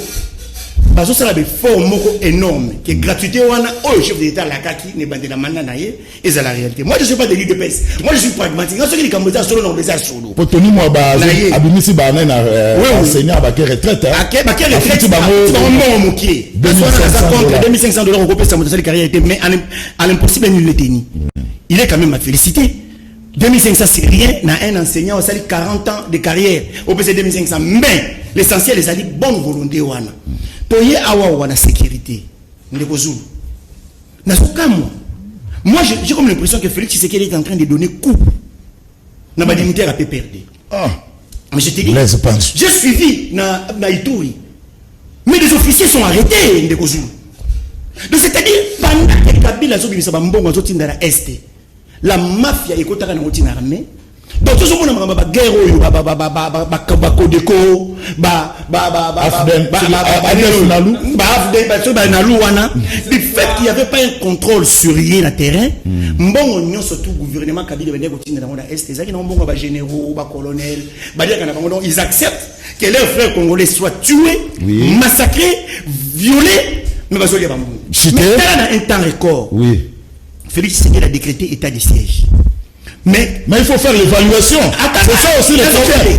[SPEAKER 6] Parce que ça a des formes énormes. Que gratuité, on a le chef d'État, la kaki, n'est pas de la mananaye, et c'est la réalité. Moi, je ne suis pas de l'IDPS. Moi, je suis pragmatique. Quand ceux qui sont solo, on les a solo.
[SPEAKER 1] Pour tenir moi, Abimisi Banen a enseigné à Baké retraite.
[SPEAKER 6] Baké retraite, c'est un bon moqué. 2500 $, on peut ça, sa carrière était, mais à l'impossible, il l'était ni. Il est quand même à féliciter. 2500, c'est rien. Dans un enseignant, on a 40 ans de carrière. On peut 2500. Mais l'essentiel, c'est la bonne volonté. Toye awa wana sécurité. Moi, j'ai comme l'impression que Félix Tshisekedi est en train de donner coup. Dans ma dignité à PPRD. Mais je te dis, j'ai suivi na Ituri. Mais des officiers sont arrêtés. Donc c'est-à-dire, pendant que Kabila a mbongo dans la Est, la mafia est dans l'armée. Donc tout ce monde a guerre le fait qu'il n'y avait pas un contrôle sur rien à terrain, bon surtout gouvernement Kabila dans la Est, les généraux, colonels, ils acceptent que leurs frères congolais soient tués, massacrés, violés, mais dans un temps record. Oui. Félix Tshisekedi a décrété état de siège. Mais
[SPEAKER 1] il faut faire l'évaluation. C'est ça aussi le problème.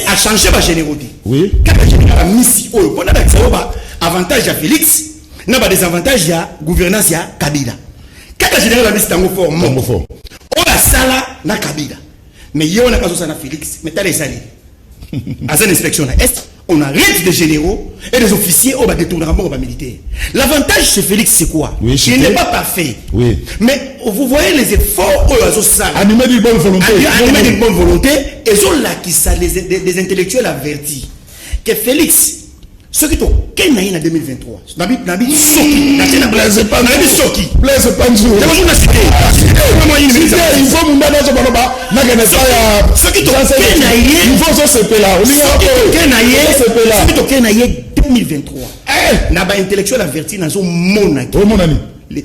[SPEAKER 6] A changé ma générosité.
[SPEAKER 1] Oui.
[SPEAKER 6] Quand la général a mis si haut, on a avantage à Félix, on a des avantages à gouvernance à Kabila. Quand la général a mis tango fort, on a sala na Kabila. Mais il y a un cas na Félix, mais t'as les salés. À une inspection à Est, on arrête des généraux et des officiers au bas de tournement militaire. L'avantage chez Félix, c'est quoi? Il n'est pas parfait.
[SPEAKER 1] Oui.
[SPEAKER 6] Mais vous voyez les efforts
[SPEAKER 1] animés d'une bonne volonté.
[SPEAKER 6] Animés d'une bonne volonté. Et sont là qui sont des intellectuels avertis. Que Félix, ceux qui ont Kenaï en 2023, Nabi Soki,
[SPEAKER 1] Blaise Panzou. Il faut mon dada sur Baloba.
[SPEAKER 6] Ceux qui ont Kenaï,
[SPEAKER 1] il faut se séparer là.
[SPEAKER 6] Ceux qui ont Kenaï 2023. Naba intellectuel averti dans son monaki.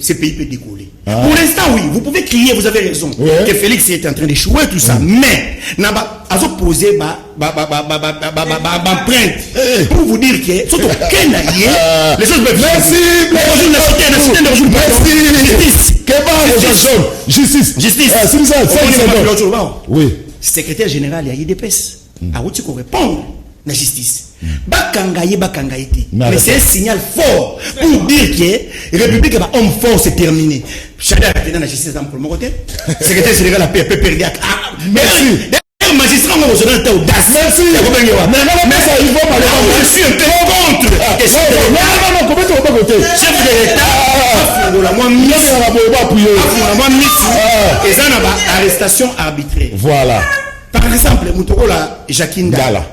[SPEAKER 6] Ce pays peut décoller. Pour l'instant, oui, vous pouvez crier, vous avez raison, que Félix est en train d'échouer, tout ça. Mais, Naba a posé ma plainte pour vous dire que, surtout, les choses peuvent.
[SPEAKER 1] Merci. Justice.
[SPEAKER 6] Oui. Secrétaire général, il y a IDPS. A où tu qu'on répond la justice. Mais c'est un signal fort pour dire que la République est homme fort, c'est terminé. Chacun a été dans la justice dans le côté. Secrétaire général a perdu.
[SPEAKER 1] Merci.
[SPEAKER 6] Magistrat, on va vous donner un audace.
[SPEAKER 1] Merci. Mais ça, il faut mal.
[SPEAKER 6] Je suis un peu contre. Chef de l'État, et ça n'a pas arrestation arbitraire.
[SPEAKER 1] Voilà.
[SPEAKER 6] Par exemple, Moutokola Jacqueline Dala.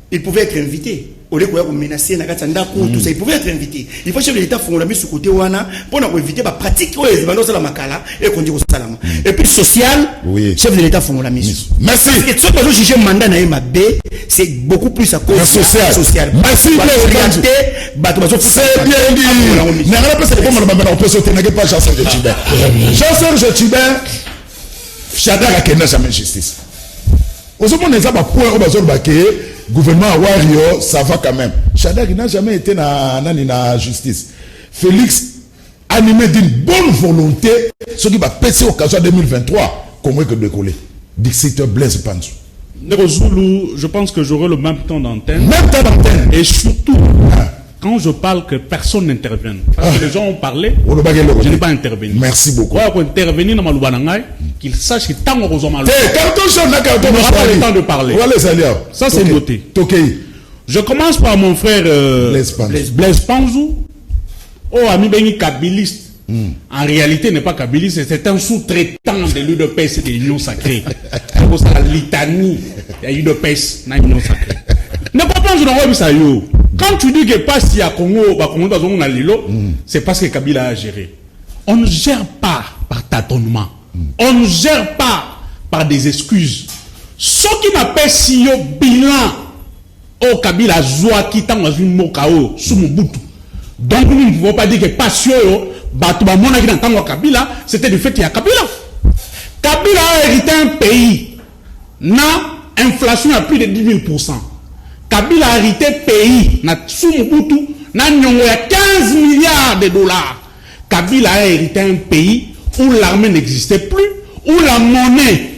[SPEAKER 6] Il pouvait être invité. Au lieu de menacer, tout ça, il pouvait être invité. Il faut que chef de l'État fasse la mise sur côté wana pour éviter la pratique la makala et qu'on dit au salam. Et puis social, chef de l'État fasse la mise.
[SPEAKER 1] Merci.
[SPEAKER 6] Et tout ce que j'ai mandat na MAB, c'est beaucoup plus à cause social.
[SPEAKER 1] Merci. C'est bien dit. N'a pas c'est comme on peut sauter n'a pas Jean-Serge Tchibin. Jean-Serge Tchibin, Chadara qui n'a jamais justice. Au second des pas point au bazar baké. Gouvernement Wario, ça va quand même. Shadak n'a jamais été na justice. Félix, animé d'une bonne volonté, ce qui va passer occasion 2023, comment que décoller. Dixit Blaise Panzou.
[SPEAKER 2] Ndeko Zulu, je pense que j'aurai le même temps d'antenne.
[SPEAKER 1] Même temps d'antenne.
[SPEAKER 2] Et surtout, quand je parle que personne n'intervienne. Parce que les gens ont parlé, je n'ai pas intervenu.
[SPEAKER 1] Merci beaucoup.
[SPEAKER 2] Pour intervenir dans Maloubanangay, qu'ils sachent que tant qu'on a mal.
[SPEAKER 1] On
[SPEAKER 2] n'aura pas le temps de parler. Ça, c'est noté. Je commence par mon frère Blaise Panzou. Oh, ami Bengi Kabiliste. En réalité, n'est pas Kabiliste, c'est un sous-traitant de l'UDPS et de l'Union Sacrée. C'est la litanie de l'UDPS et de l'Union Sacrée. Ne pas penser dans ça. Quand tu dis que pas si à Congo, c'est parce que Kabila a géré. On ne gère pas par tâtonnement. On ne gère pas par des excuses. Ce qui m'appelle si yo bilan au Kabila Zoa qui t'a dans une mokao sous mon boutou. Donc nous ne pouvons pas dire que passion Kabila, c'était du fait qu'il y a Kabila. Kabila a hérité un pays. Na inflation à plus de 10 000%. Kabila a hérité pays. Na Sumubutu, na nyongo ya 15 milliards de dollars. Kabila a hérité un pays où l'armée n'existait plus, où la monnaie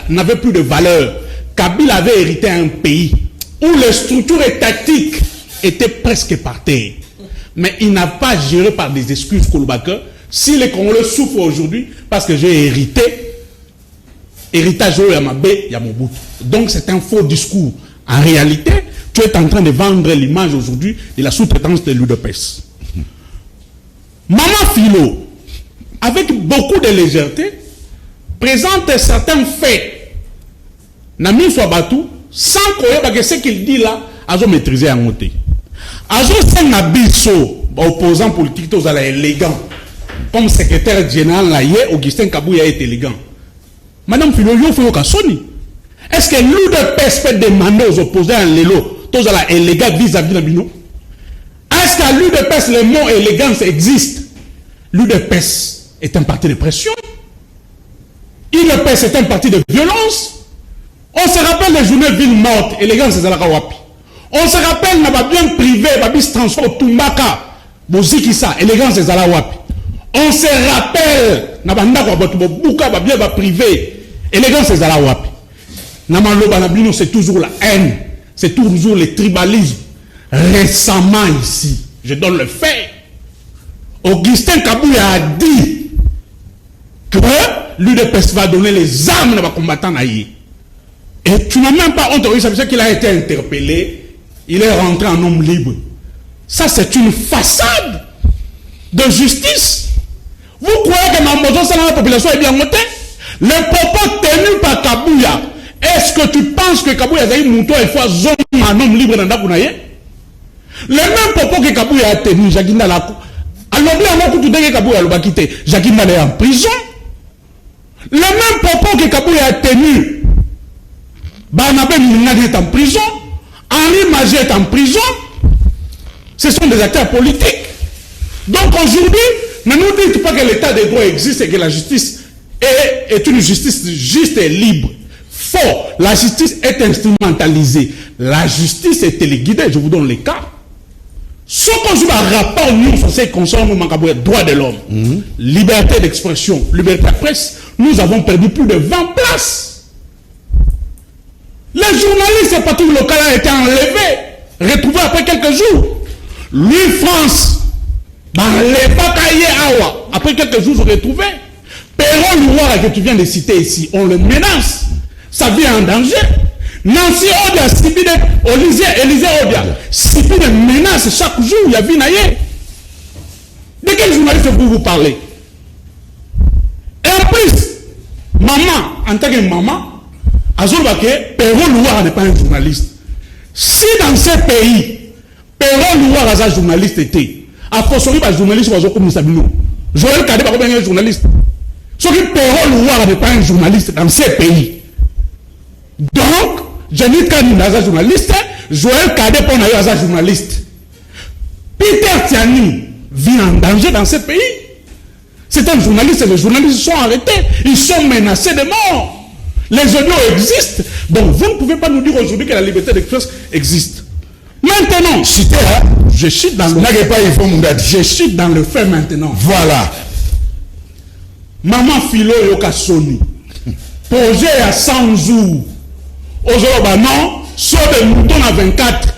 [SPEAKER 2] n'avait plus de valeur. Kabila avait hérité un pays où les structures étatiques étaient presque par terre. Mais il n'a pas géré par des excuses Kolobaka. Si les Congolais souffrent aujourd'hui, parce que j'ai hérité, héritage Yamabé, Yamobutu. Donc c'est un faux discours. En réalité, tu es en train de vendre l'image aujourd'hui de la sous-traitance de l'UDPS. Maman Philo, avec beaucoup de légèreté, présente certains faits. Nami Swabatu, sans que ce qu'il dit là, a maîtrisé en côté. Azo Sengabiso, opposant politique, tous à élégant. Comme secrétaire général, là, Augustin Kabouya est élégant. Madame Philo, il faut que Sony. Est-ce que l'UDPS peut demander aux opposants à l'élo, tous à la élégant vis-à-vis de Bino? Est-ce qu'à l'UDPS, le mot élégance existe? L'UDPS est un parti de pression. l'UDPS est un parti de violence. On se rappelle les journées villes mortes, élégance c'est à la Kawapi. On se rappelle, n'a pas bien privé, babis transport Tumbaka, Bozikisa, élégance c'est à la Wapi. On se rappelle, n'a pas Bouka, bien privé, élégance c'est à la Wapi. Namalo Banabino, c'est toujours la haine, c'est toujours le tribalisme. Récemment ici, je donne le fait. Augustin Kabouya a dit que l'UDPS va donner les armes à combattants naïfs. Et tu n'as même pas honte, ça veut dire qu'il a été interpellé. Il est rentré en homme libre. Ça, c'est une façade de justice. Vous croyez que la population est bien montée? Le propos tenu par Kabouya, est-ce que tu penses que Kabouya a eu mouton et fois zone en homme libre dans Dakunaye? Le même propos que Kabouya a tenu, Jaginda l'a. Alors, bien, tout que Kabouya l'a quitté, Jaginda est en prison. Le même propos que Kabouya a tenu, Barnabé Minagi est en prison. Henri Magé est en prison. Ce sont des acteurs politiques. Donc aujourd'hui, ne nous dites pas que l'état des droits existe et que la justice est une justice juste et libre. Faux. La justice est instrumentalisée. La justice est téléguidée. Je vous donne les cas. Ce qu'on joue à rapport nous censé concernant le droit de l'homme, liberté d'expression, liberté de presse, nous avons perdu plus de 20 places. Les journalistes et patrouilles locales ont été enlevés, retrouvés après quelques jours. Lui, France, dans les Bakaye Awa, après quelques jours, retrouvés. Perron Louara que tu viens de citer ici, on le menace. Sa vie est en danger. Nancy Odia, Élisée Odia, subit des menaces chaque jour, il y a Vinaye. De quel journaliste vous parlez? Et en plus, maman, en tant que maman, Azulbake, Perron Louara n'est pas un journaliste. Si dans ce pays, Perron Louara est un journaliste, a fortiori un journaliste, comme nous savons, Joël Kadé n'est pas un journaliste. Ce qui Perron Louara n'est pas un journaliste dans ce pays. Donc, Jenny Kani n'est pas un journaliste, Joël Kadé n'est pas un journaliste. Peter Tiani vit en danger dans ce pays. C'est un journaliste et les journalistes sont arrêtés. Ils sont menacés de mort. Les audios existent. Donc vous ne pouvez pas nous dire aujourd'hui que la liberté d'expression existe.
[SPEAKER 7] Maintenant,
[SPEAKER 1] Cité, hein?
[SPEAKER 7] je chute dans le
[SPEAKER 1] N'avez pas, il faut mon gars.
[SPEAKER 7] je chute dans le fait maintenant.
[SPEAKER 1] Voilà.
[SPEAKER 7] Maman Philo Yoka Sony. Projet à 100 jours. Aujourd'hui, non, sur des moutons à 24.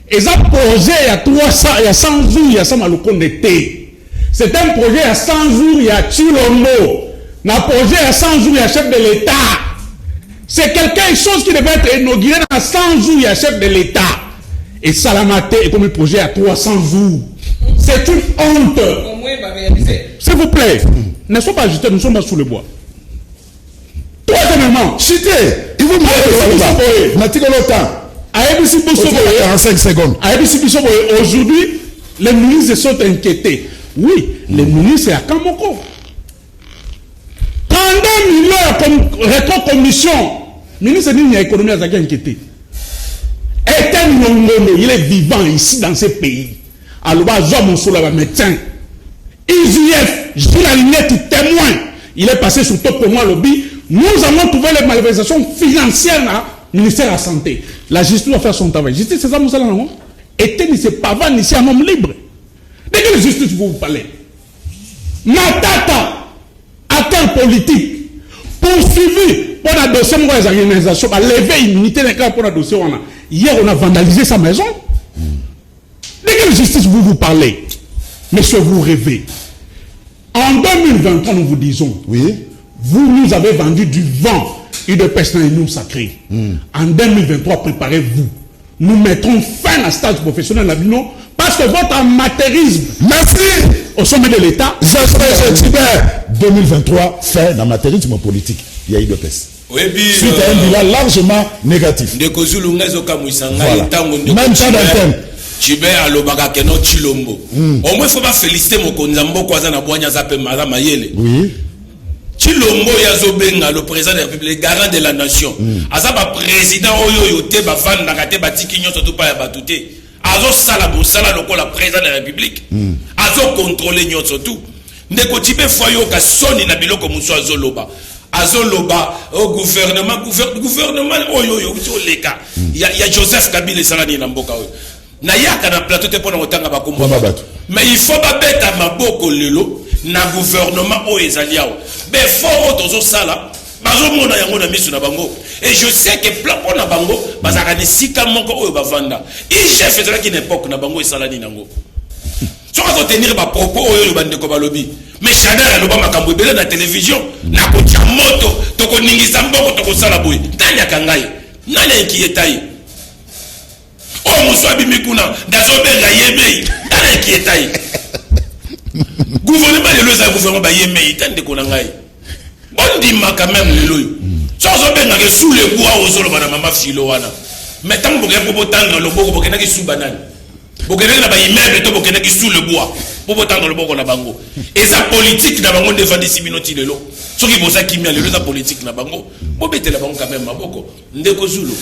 [SPEAKER 7] Et ça, projet à 300, il y a 100 jours, il y a ça, le connecté. C'est un projet à 100 jours, il y a Chilombo. Un projet à 100 jours, il y a chef de l'État. C'est quelque chose qui devait être inauguré dans 100 jours, il y a chef de l'État. Et Salamate est comme un projet à 300 jours. C'est une honte.
[SPEAKER 5] Au moins, il va réaliser.
[SPEAKER 7] S'il vous plaît, ne sois pas agités, nous sommes pas sous le bois. Troisièmement,
[SPEAKER 1] Cité, il vous me Natiko longtemps.
[SPEAKER 7] à ABC
[SPEAKER 1] 45 secondes.
[SPEAKER 7] aujourd'hui, les ministres sont inquiétés. Oui, les ministres c'est à Kamoko. 32 millions de commission. Le ministre de l'économie a été inquiété. Il est vivant ici dans ce pays. Alors, il médecin. IGF, Gilles Alignette, témoin. Il est passé sur top pour moi, lobby. Nous avons trouvé les malversations financières dans le ministère de la Santé. La justice doit faire son travail. Justice, c'est ça, nous allons. Et c'est pas van ici un homme libre. De quelle justice vous parlez? Matata, acteur politique, poursuivi pour la dossier de l'organisation, lever l'immunité pour la dossier. Hier, on a vandalisé sa maison. De quelle justice vous parlez? Monsieur, vous rêvez. En 2023, nous vous disons,
[SPEAKER 1] oui,
[SPEAKER 7] vous nous avez vendu du vent et de personnes et nous sacrés. En 2023, préparez-vous. Nous mettrons fin à stage professionnel à l'Union parce que votre amateurisme,
[SPEAKER 1] merci,
[SPEAKER 7] au sommet de l'État,
[SPEAKER 1] 2023, fin d'amateurisme politique. Il y a eu de peste.
[SPEAKER 4] Oui, puis.
[SPEAKER 1] Suite à un bilan largement négatif.
[SPEAKER 4] De Kozulu Ngazoka Mouissanga,
[SPEAKER 1] Voilà. Même temps d'antenne.
[SPEAKER 4] Chibé alobaka keno Chilombo. Au moins, il ne faut pas féliciter mon Konzambo Kwazana Boigna Zape Madame Mayele.
[SPEAKER 1] Oui.
[SPEAKER 4] Chilombo Yazobenga, le président de la République, garant de la nation. Azaba président Oyo Yote, Bafan Nakate, Batikignon, surtout pas Yabatute. Azo Salabosala, le président de la République. Azo contrôler Nyon surtout. Ndeko Tibé Foyo Kasoni Nabiloko Mousso Azoloba. Azoloba, au gouvernement, Oyo Yote, Leka. Il y a Joseph Kabila Salani Namboka. Nayaka na plateau te pona otanga bakombo. Mais il faut pas bête à maboko lelo na gouvernement o ezaliao. Mais faut tozo sala bazo mona yango na misu na bango. Et je sais que plan pona bango bazaka ni sika moko oyo bavanda. Et chef ezala ki n'époque na bango esalani nango. Soka ko tenir ba propos oyo bande ko balobi. Mais Chanel aloba makambo ebele na télévision na ko tia moto to ko ningisa mboko to ko sala boy. Tanya kangai. Nani qui est taille? Oh, Moussabi Mikuna, Dazobenga Yemei, Tana qui est taille. Gouvernement de l'Oza, gouvernement Yemei, Tane de Konangai. On dit ma quand même le loyo. Sans Zobenga sous le bois aux solo madame Mama Filoana. Mais tant que vous pouvez tendre le bois, vous pouvez sous banane. Vous pouvez n'a pas immeuble, vous pouvez sous le bois. Vous pouvez tendre le bois na bango. Et sa politique n'a pas défendu 6 minutes de l'eau. Ce qui vous a qui mis la politique na bango. Vous mettez la bango quand même à beaucoup. Ndeko Zulu.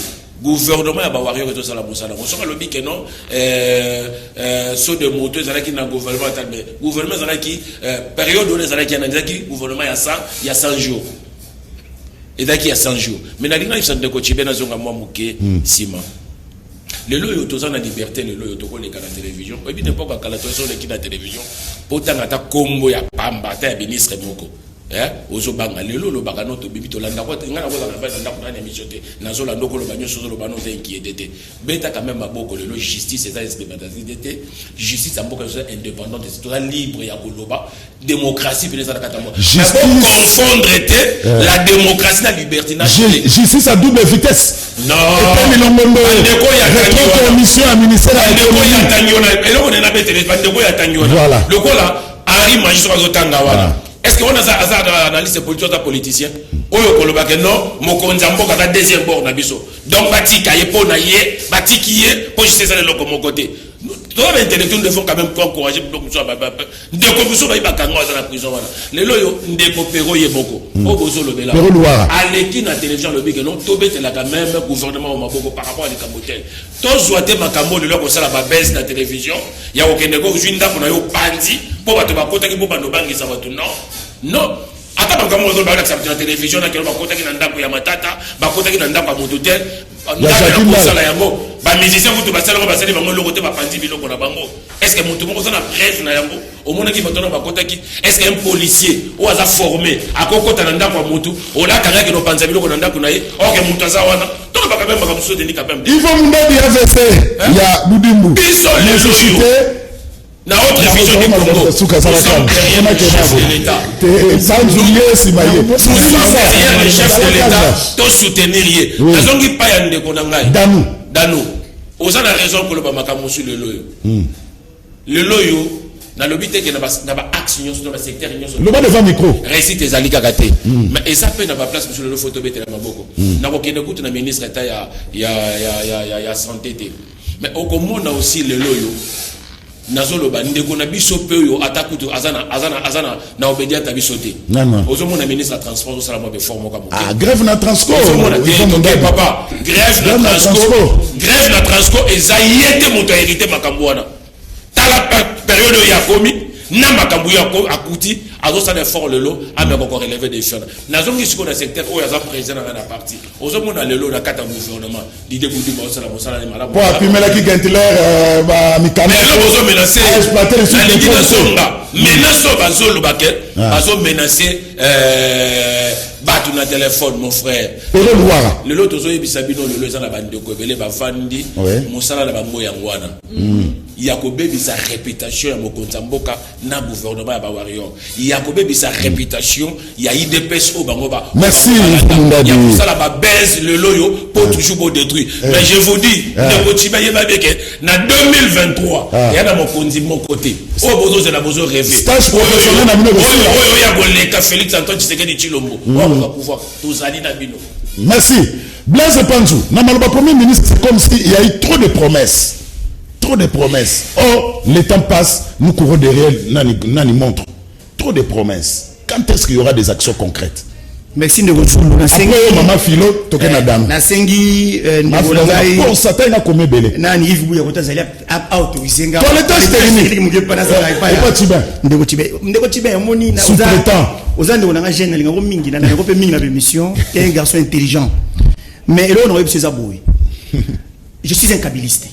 [SPEAKER 4] Gouvernement a warrior et tout ça la moussala. On sera le bic non saut de moto qui na gouvernement mais gouvernement qui période où les qui a qui gouvernement il y a 100 jours. Et là qui y a 100 jours. Mais na linga ils de coach ben azonga moi muke sima. Le loyo to na liberté le loyo to ko le la télévision. Et puis n'importe quoi la télévision le qui na télévision. Pourtant ata combo ya pamba ta ministre moko. Ozobanga lelo lo bakano to bibi to landa ko ngana ko na ba ndako na émission te nazo landa ko lo banyo so lo bano te inquiété beta quand même maboko lelo justice et ça expérimentation justice amboka so indépendante c'est total libre ya koloba démocratie puis les ça katamo justice confondre la démocratie la liberté na
[SPEAKER 1] justice à double vitesse
[SPEAKER 4] non
[SPEAKER 1] et
[SPEAKER 4] ndeko ya
[SPEAKER 1] commission à ministère
[SPEAKER 4] ndeko ya tangiona et là on est na bête ndeko ya tangiona
[SPEAKER 1] voilà
[SPEAKER 4] le ko là ari magistrat zo tanga wana. Est-ce qu'on a un analyste politicien? Oyo koloba ke non, mokonzi mboka ta deuxième bord na biso. Donc batika ye pona ye, batiki ye pour juste ça le mon côté. Tous les intellectuels nous devons quand même encourager pour que soit ndeko biso ba ibakanga dans la prison wana. Le loyo ndeko pero ye boko. O bozo lo bela. Aleki na télévision le big non tobete la quand même gouvernement au maboko par rapport à les camotel. Tozoate makambo le loko sala ba baisse na télévision, ya okendeko juinda pona yo pandi pour bato bakota ki pour bando bangisa bato non. Non. Ata bangamu zo ba la télévision na kelo bakota ki na ndako ya matata, bakota ki na ndako ya mototel. Ndako ya sala yango. ba musicien vous to basala ko basali bango loko te ba pandi biloko na bango. Est-ce que mutu moko na presse na yango au mona ki batona ba kotaki est-ce que un policier ou aza formé akokota na ndako mutu o la kanga ki no panza biloko na ndako na ye o ke mutu aza wana to ba kabemba ka muso de ni kabemba.
[SPEAKER 1] Il faut munda di AVC ya Budimbu.
[SPEAKER 4] Nécessité na autre vision du Congo.
[SPEAKER 1] Sans oublier Simaye.
[SPEAKER 4] Le chef de l'État to soutenir ye. Nazongi pa ya ndeko na ngai. Danou. Oza na raison ko lo ba makambo sur le loyo. Le loyo na lobité que na ba action sur le secteur nyonso.
[SPEAKER 1] Le bas devant micro.
[SPEAKER 4] Récite ezali kaka te. Mais esa pe na ba place monsieur le photo bete na maboko. Na ko kende kutu na ministre état ya santé te. Mais au komona aussi le loyo. Nazoloba ndeko na biso pe yo atakutu azana na obedia ta biso te. Ozomo na ministre de transport osala mo be forme ka mo.
[SPEAKER 1] Ah, grève na transport.
[SPEAKER 4] Papa, grève na transport ezayete moto hérité makambo wana. Tala période ya komi na makambo ya akuti azosala fort lelo ame ko relever des choses. Nazongi siko na secteur o yaza président na parti. Ozomo na lelo na kata gouvernement l'idée bouti mo sala ni mala.
[SPEAKER 1] Po apimela ki gentilaire ba mikana.
[SPEAKER 4] Mais là ozo menacer exploiter les sous menace bazolo bakel bazo menacer batu na téléphone mon frère. Le lot ozo yebisa bino le leza na bande ko belé ba fandi mosala na bango ya ngwana. Yakobe bisa réputation ya mokonza mboka na gouvernement ya ba warrior. Yakobe bisa réputation ya IDPS au bango ba.
[SPEAKER 1] Merci
[SPEAKER 4] Mundadi. Ya sala ba baisse le loyo pour toujours beau détruire. Mais je vous dis ne kotiba yeba beke na 2023 ya na mokonzi mon côté. O bozo ze na bozo rêver.
[SPEAKER 1] Stage professionnel na bino.
[SPEAKER 4] Ya goleka Félix Antoine Tshisekedi Tshilombo. On va pouvoir tous aller na bino.
[SPEAKER 1] Merci. Blaise Panzou, na maloba premier ministre, c'est comme s'il y a eu trop de promesses. Trop de promesses. Or, le temps passe, nous courons derrière, nani montre. Trop de promesses. Quand est-ce qu'il y aura des actions concrètes?
[SPEAKER 6] Merci de votre
[SPEAKER 1] après maman Philo, toke na dame.
[SPEAKER 6] Na sengi
[SPEAKER 1] Nivolai. Pour ça t'as comme belé.
[SPEAKER 6] Nani Yves Bouya kota zali autoriser nga.
[SPEAKER 1] Pour le temps technique.
[SPEAKER 6] Ndeko Tibé moni na
[SPEAKER 1] sous-traitant.
[SPEAKER 6] Ozande on a jeune linga ko mingi na ko pe mingi na émission, un garçon intelligent. Mais là on aurait pu s'abouer. Je suis un kabiliste.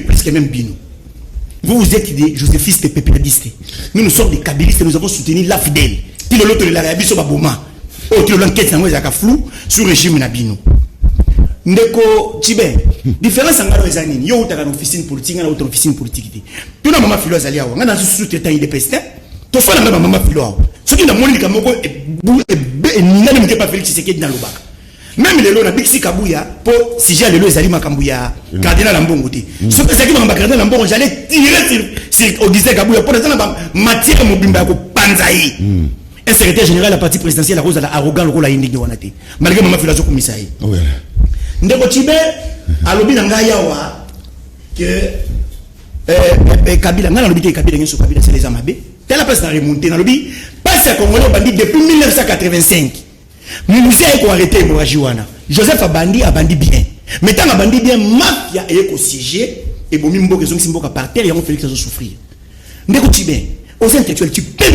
[SPEAKER 6] Presque même Bino. Vous êtes des joséphistes et pépéradistes. Nous sommes des kabilistes, nous avons soutenu la fidèle. Puis l'autre de l'Arabie sur Baboma. Oh, tu l'enquête ça moi flou sur le régime na Bino. Ndeko Tibé. Différence en galo ezanini. Yo utaka na officine politique na autre officine politique. Tu na mama filo azali awa. Ngana sous-traitant il dépeste. To fa na mama filo. Ce qui na moni kamoko et ningana mike pas Félix Tshisekedi na lobaka. Même les lois na Bixi Kabouya pour si j'ai les lois Zali Makambouya cardinal Ambongo te ce que ça qui m'a cardinal Ambongo j'allais tirer sur au disait Kabouya pour ça na matière mobimba ko panzaï un secrétaire général de la partie présidentielle la rose la arrogant le rôle indigné wana te malgré maman filazo komisai ndeko Tibé alobi na ngaya wa que Kabila ngana lobi te Kabila ngeso Kabila c'est les amabe telle place na remonter na lobi passe à Congolais bandit depuis 1985. Moussa a arrêté l'hémorragie. Joseph Abandi a bandi bien. Mais tant a bandi bien, mafia est siégé et bon mimbo que sont par terre et on fait que ça souffrir. Ndeko Tibé, aux intellectuels, tu peux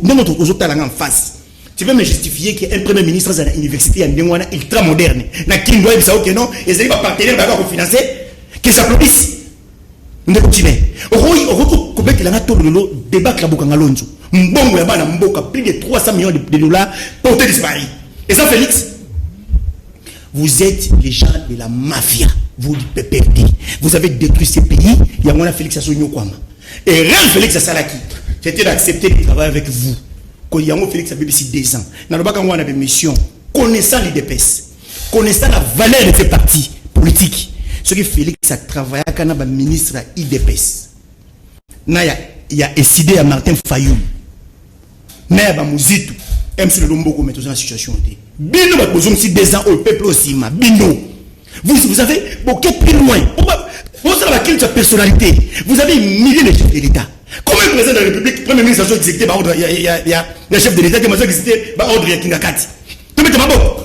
[SPEAKER 6] dans notre autres en face. Tu peux me justifier qu'un premier ministre à l'université en Ndengwana ultra moderne. Na qui doit dire que non, et c'est pas partenaire d'accord pour financer que ça applaudisse. Ndeko Tibé. Au retour Québec la tout le débat la Bokanga Lonzo. Mbongo ya bana mboka plus de 300 millions de dollars portés disparus. Et ça, Félix, vous êtes les gens de la mafia. Vous perdez. Vous avez détruit ces pays. Il y a moins Félix Assogno Kwama. Et rien Félix Assalaki, c'était d'accepter de travailler avec vous. Quand il y a Félix a BBC 2 ans. Dans le bac, on avait une mission. Connaissant l'IDPS, connaissant la valeur de ces partis politiques. Ce que Félix a travaillé avec un ministre IDPS. Il y a décidé à Martin Fayoum. Il y a Mouzitou. Même si le Lomboko met dans la situation. Bino, vous avez aussi 2 ans au peuple aussi. Bino. Vous avez beaucoup plus loin. Vous avez la quelle personnalité. Vous avez milliers de chefs de l'État. Comment le président de la République, premier ministre, a exécuté par ordre, il y a le chef de l'État qui a exécuté par ordre, il y a Kingakati. Tu mets ma boque.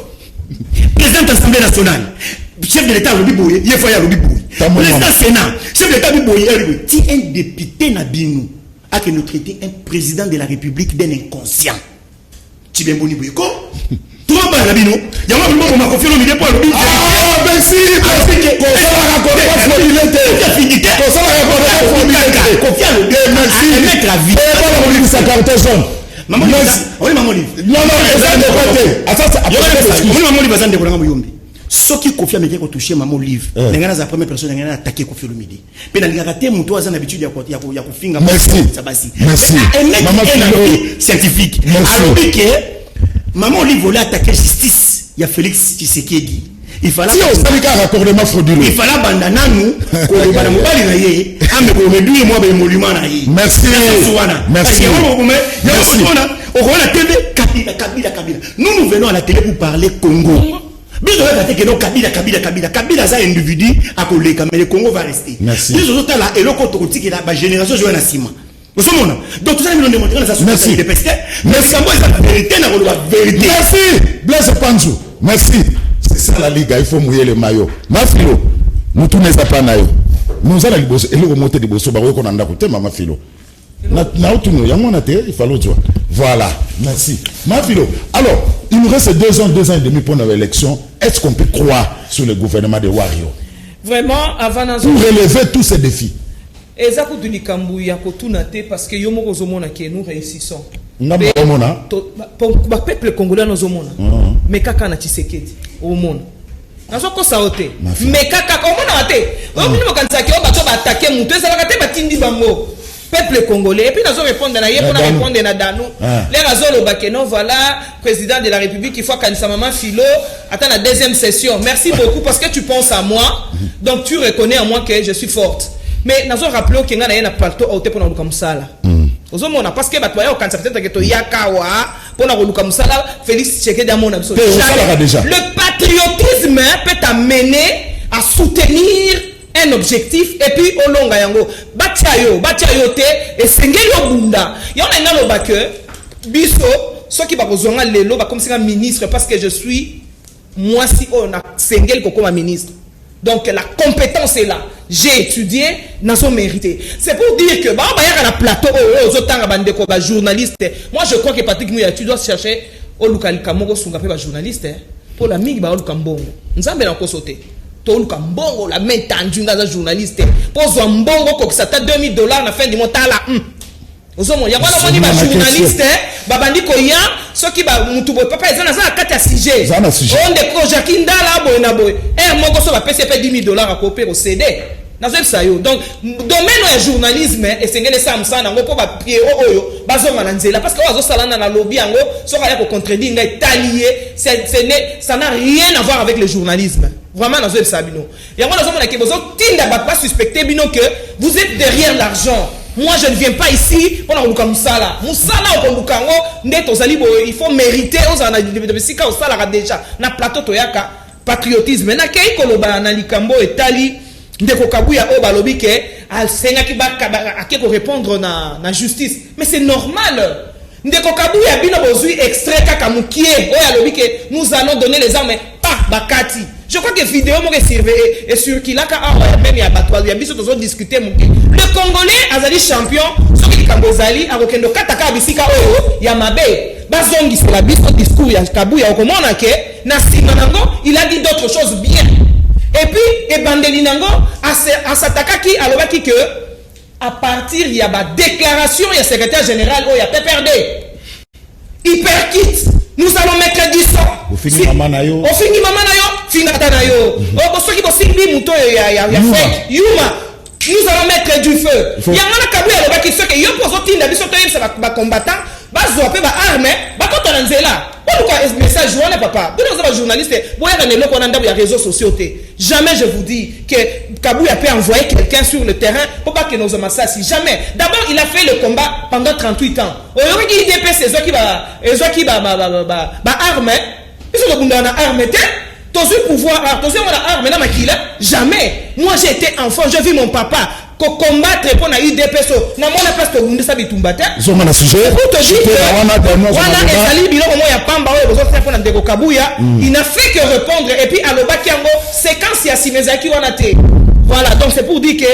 [SPEAKER 6] Président de l'Assemblée nationale, chef de l'État, il y a Foya Lobibouy. Président Sénat, chef de l'État, si un député n'a Bino a que nous traiter un président de la République d'un inconscient. Tu viens Boni Bouyko. 3 non pas la bino ya moi bon ma confiance au milieu pour le but
[SPEAKER 1] merci
[SPEAKER 6] mettre la vie
[SPEAKER 1] sa carte jaune
[SPEAKER 6] maman on est maman livre
[SPEAKER 1] non
[SPEAKER 6] maman livre bazande ko ngam yombi soki Kofi ameke ko toucher maman livre ngana za première personne ngana attaquer Kofi Olomide pe na ngaka te muto aza na habitude ya ko finga
[SPEAKER 1] merci
[SPEAKER 6] maman scientifique alors que maman livre voulait attaquer justice ya Félix Tshisekedi il fallait
[SPEAKER 1] raccordement frauduleux
[SPEAKER 6] il fallait bandananu ko bana mobali na ye ambe ko medui mo be monument na ye
[SPEAKER 1] merci
[SPEAKER 6] nous venons à la télé pour parler Congo. Kabila ça individu à coller mais le Congo va rester.
[SPEAKER 1] Merci.
[SPEAKER 6] Les autres là et le côté politique là ba génération jouer na cima. Vous savez donc tout ça nous démontrer dans sa société de peste. Mais ça moi la vérité na la vérité.
[SPEAKER 1] Merci. Blaise Panzou. Merci. C'est ça la ligue, il faut mouiller le maillot. Mafilo. Nous tous les pas na yo. Nous allons liboso et le remonter liboso ba ko nanda ko tema Mafilo. Na otuno ya mona te il fallait dire. Voilà, merci. Mafilo. Alors, il nous reste 2 ans et demi pour notre élection. Est-ce qu'on peut croire sur le gouvernement de Wario?
[SPEAKER 5] Vraiment, avant
[SPEAKER 1] pour relever tous ces défis.
[SPEAKER 5] Et ça coûte du Kambou, il y a tout naté parce que yomo ozomona que nous réussissons. Pour le peuple congolais nous omona. Mais kaka na Tshisekedi au monde. Nazo ko saoté. Mais kaka omona até. On dit mo kanisa ke o bato ba attaquer mutu ça va te batindi bango. Peuple congolais et puis nous répondre na pour répondre na danou les raisons le bakeno voilà président de la République il faut qu'à sa maman philo attend la deuxième session. Merci beaucoup parce que tu penses à moi donc tu reconnais en moi que je suis forte mais nous rappelons que nga na yena plateau auté pour nous comme ça là ozomona parce que batwa yo kanisa peut-être que to yakawa pour na comme ça là Félix Tshisekedi a mon absolu le patriotisme peut t'amener à soutenir un objectif et puis olonga yango batia yo te et sengeli obunda yo na ngalo ba que biso soki ba kozonga lelo ba comme ça ministre parce que je suis moi si on a sengeli comme ministre donc la compétence est là j'ai étudié n'a son mérité c'est pour dire que ba ya la plateau ozotanga bandeko ba journaliste moi je crois que Patrick Mouya tu dois chercher olukali kamoko sunga pe ba journaliste pour la mingi ba olukambongo nzambe na kosote toluka mbongo la main tendue ngaza journaliste pozo mbongo ko ça $2,000 na fin du mois tala ozomo ya bana moni ba journaliste babandi ko ya soki ba mutu boy papa ezana za kati ya sujet onde ko Jacques Ndala boy na boy moko so ba PCP $10,000 a copier au CD nazo sayo donc domaine ya journalisme esengele samsa nango po ba pied oyo bazonga na nzela parce que ozo salana na lobby yango so ka ya ko contredire ngai talier ça n'a rien à voir avec le journalisme. Vraiment, dans le sabino. Et moi, nous avons pas suspecté que vous êtes derrière l'argent. Moi, je ne viens pas ici pour nous comme ça là. Moussala au Kondukango, il faut mériter. On a déjà na plateau toyaka patriotisme. Na kei koloba na likambo etali ndeko kabuya o balobi ke al senga ki ba akeko répondre na justice. Mais c'est normal. Ndeko kabuya bino bozui extrait kaka mukie o ya lobi ke nous allons donner les armes pas bakati. Je crois que vidéo m'a surveillé et sur qui là même il y a battu il y a biso tous discuter le Congolais azali champion ce qui kambozali akokendo kataka bisika oyo ya mabe bazongi c'est la biso discours ya Kabuya okomona ke na sima nango il a dit d'autres choses bien et puis et bandeli nango asatakaki alobaki que à partir il y a ba déclaration il y a secrétaire général oyo ya PPRD hyperkit nous allons mettre du sang.
[SPEAKER 1] Au fini maman na yo.
[SPEAKER 6] Fingata na yo. Soki bosimbi muto ya fake. Yuma. Nous allons mettre du feu. Yangana Kabuya le baki soki yo poso tinda biso to yemsa ba combattant, ba zo pe ba arme, ba ko tona nzela. Pourquoi est-ce message wana papa? Nous sommes journalistes, boya na lelo kona ndabu ya réseaux sociaux te. Jamais je vous dis que Kabuya peut envoyer quelqu'un sur le terrain pour pas que nos massassi. Jamais. D'abord, il a fait le combat pendant 38 ans. Aujourd'hui, il DPS c'est qui ba arme. Ils sont dans la arme te. Tous pouvoir, tous on arme na makila. Jamais. Moi j'ai été enfant, j'ai vu mon papa combattre pour na UDPS. Na mona place to bundisa bitumbata.
[SPEAKER 1] Zoma na sujet.
[SPEAKER 6] Pour te dire wana ezali biloko mo ya pamba oyo bozo faire pour na ndeko Kabuya, il n'a fait que répondre et puis alobaki yango séquence ya simezaki wana te. Voilà, donc c'est pour dire que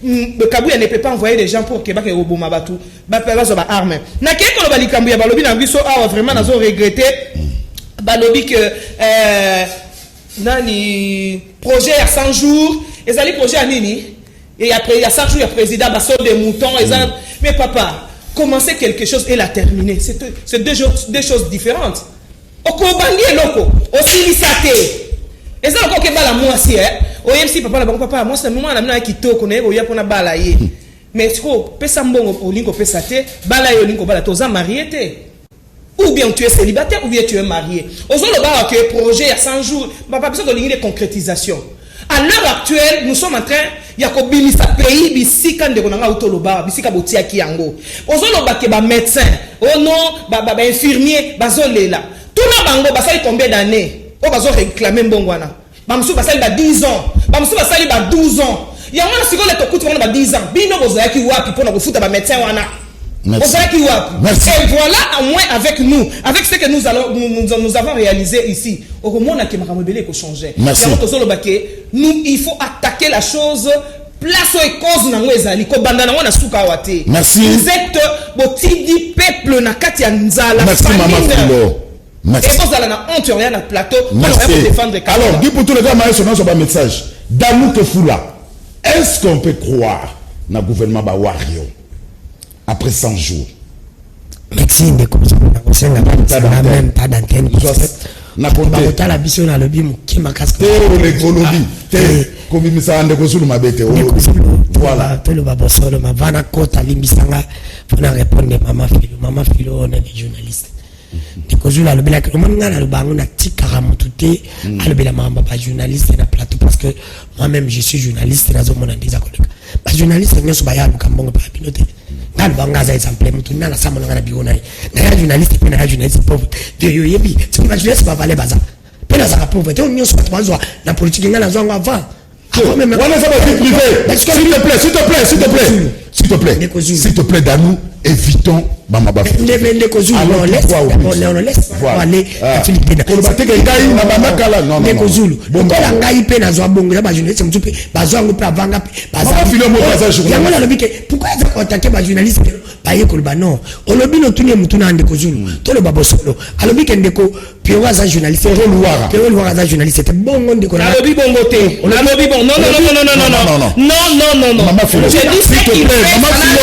[SPEAKER 6] le Kabuya ne peut pas envoyer des gens pour que ba ke roboma batu. Ba arme. Na ke ko lo bali Kabuya balobi na biso vraiment nazo regretter
[SPEAKER 5] balobi que nani projet à 100 jours et ça les projets à nini et après il y a 100 jours il y a président basso des moutons et ça mais papa commencer quelque chose et la terminer c'est deux choses différentes okobandi eloko osilisate et ça encore que bala moi si oyemsi papa la papa moi c'est le moment na mina kitoko na oya pona bala ye mais trop pesa mbongo olingo pesa te bala yo olingo bala toza marié te. Ou bien tu es célibataire, ou bien tu es marié. Aujourd'hui, le que projet il y a 100 jours, pas besoin de ligne de concrétisation. À l'heure actuelle, nous sommes en train, il y a comme bilisa pays, bisika ndekonanga utoloba, bisika botia kiango. Aujourd'hui, le ba médecin, oh non, ba infirmier, bazolela. Tout le bango, basali combien d'années? Oh bazo réclamer mbongwana. Bamsou basali ba 10 ans, bamsou basali ba 12 ans. Il y a un siko le tokuti wana ba 10 ans. Bino bozaki wapi pona kofuta ba médecin wana.
[SPEAKER 1] Merci.
[SPEAKER 5] Et voilà, au moins avec nous, avec ce que nous avons réalisé ici, au moment où nous changer.
[SPEAKER 1] Merci.
[SPEAKER 5] Nous, il faut attaquer la chose. Place et cause na ngwezali ko bandana wana suka wate.
[SPEAKER 1] Merci.
[SPEAKER 5] Vous êtes botidi peuple na kati ya nzala.
[SPEAKER 1] Merci maman Philo. Merci.
[SPEAKER 5] Et vous allez na honte rien na plateau
[SPEAKER 1] pour
[SPEAKER 5] défendre.
[SPEAKER 1] Alors, dis pour tous les gars maïs on a un message. Damou que Foula. Est-ce qu'on peut croire na gouvernement ba wario? Après 100 jours.
[SPEAKER 3] Merci de même pas d'antenne.
[SPEAKER 1] Na compte
[SPEAKER 3] la biso na lobby mukima kaska. Voilà, tout le babosolo ma vana kota limbisanga pour répondre maman Philo on est des journalistes. Nikozula le bela que manga na lubango na tikara mutute alobela mamba ba journaliste na plateau parce que moi-même je suis journaliste na zo mona des collègues. Ba journaliste nyoso ba ya lukambongo ba binote. Ngal banga za exemple mutu na sama na biona na ya journaliste pe na ya journaliste pauvre de yo yebi c'est ma journaliste ba valer baza pe na za pauvreté on nyoso ba twanzo na politique ngana zo ngo avant
[SPEAKER 1] même on est pas privé s'il te plaît Danou évitons Bamba Bafi.
[SPEAKER 3] On laisse aller à Philippe. Non. Pourquoi ils attaqué ma journaliste? Non. On lobby no tunie mutuna ndeko Zulu. To le babosolo. Alobi kendeko Pierre za journaliste. Pierre Loira za journaliste. C'était bon ndeko na. Alobi bongo te. Alobi bon. Non.
[SPEAKER 1] Maman Philo.
[SPEAKER 3] J'ai dit
[SPEAKER 1] s'il te plaît. Maman Philo.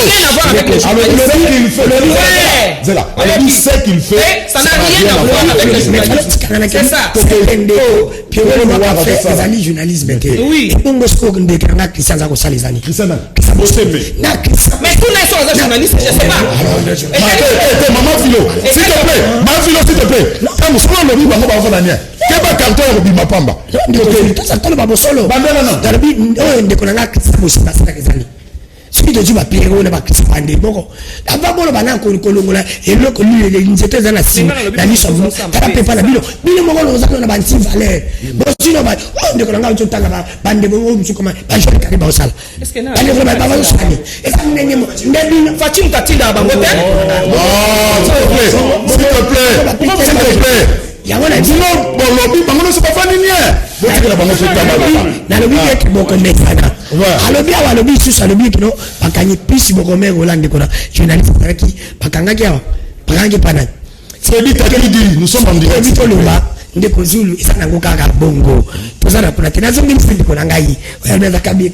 [SPEAKER 1] Il sait qu'il fait.
[SPEAKER 5] Ça n'a rien à voir avec le journalisme. C'est ça.
[SPEAKER 3] C'est journalisme.
[SPEAKER 5] Oui. Mais tous les sont journalistes, je sais pas.
[SPEAKER 1] Maman Philo, s'il te plaît.
[SPEAKER 3] Celui de Dieu va payer on va crispande bon d'abord bon bana ko kolongola et le ko lui les injecteurs dans la cime la nuit sont pas pas la bilo mo ko na banti valeur bon sinon ba on de ko nga to tanga ba bande mo mu comment ba je ka ba osala est-ce que na ba ba osala et ça ndenye mo ndebino
[SPEAKER 5] Fatim Katinda ba ngote
[SPEAKER 1] s'il te plaît
[SPEAKER 3] yawona dino
[SPEAKER 1] bolobi bangono so pas nini botela bango so tamba
[SPEAKER 3] na lobi ke boko mesana alobi awa lobi susu alobi kino bakanyi pisi boko me Hollande kona journaliste qui bakangaki awa bakangi pana
[SPEAKER 1] c'est dit nous sommes en direct
[SPEAKER 3] bito loba ndeko Zulu isana ngo kaka bongo tozana kuna tena zo ministre ndiko nangai oyaleza kabi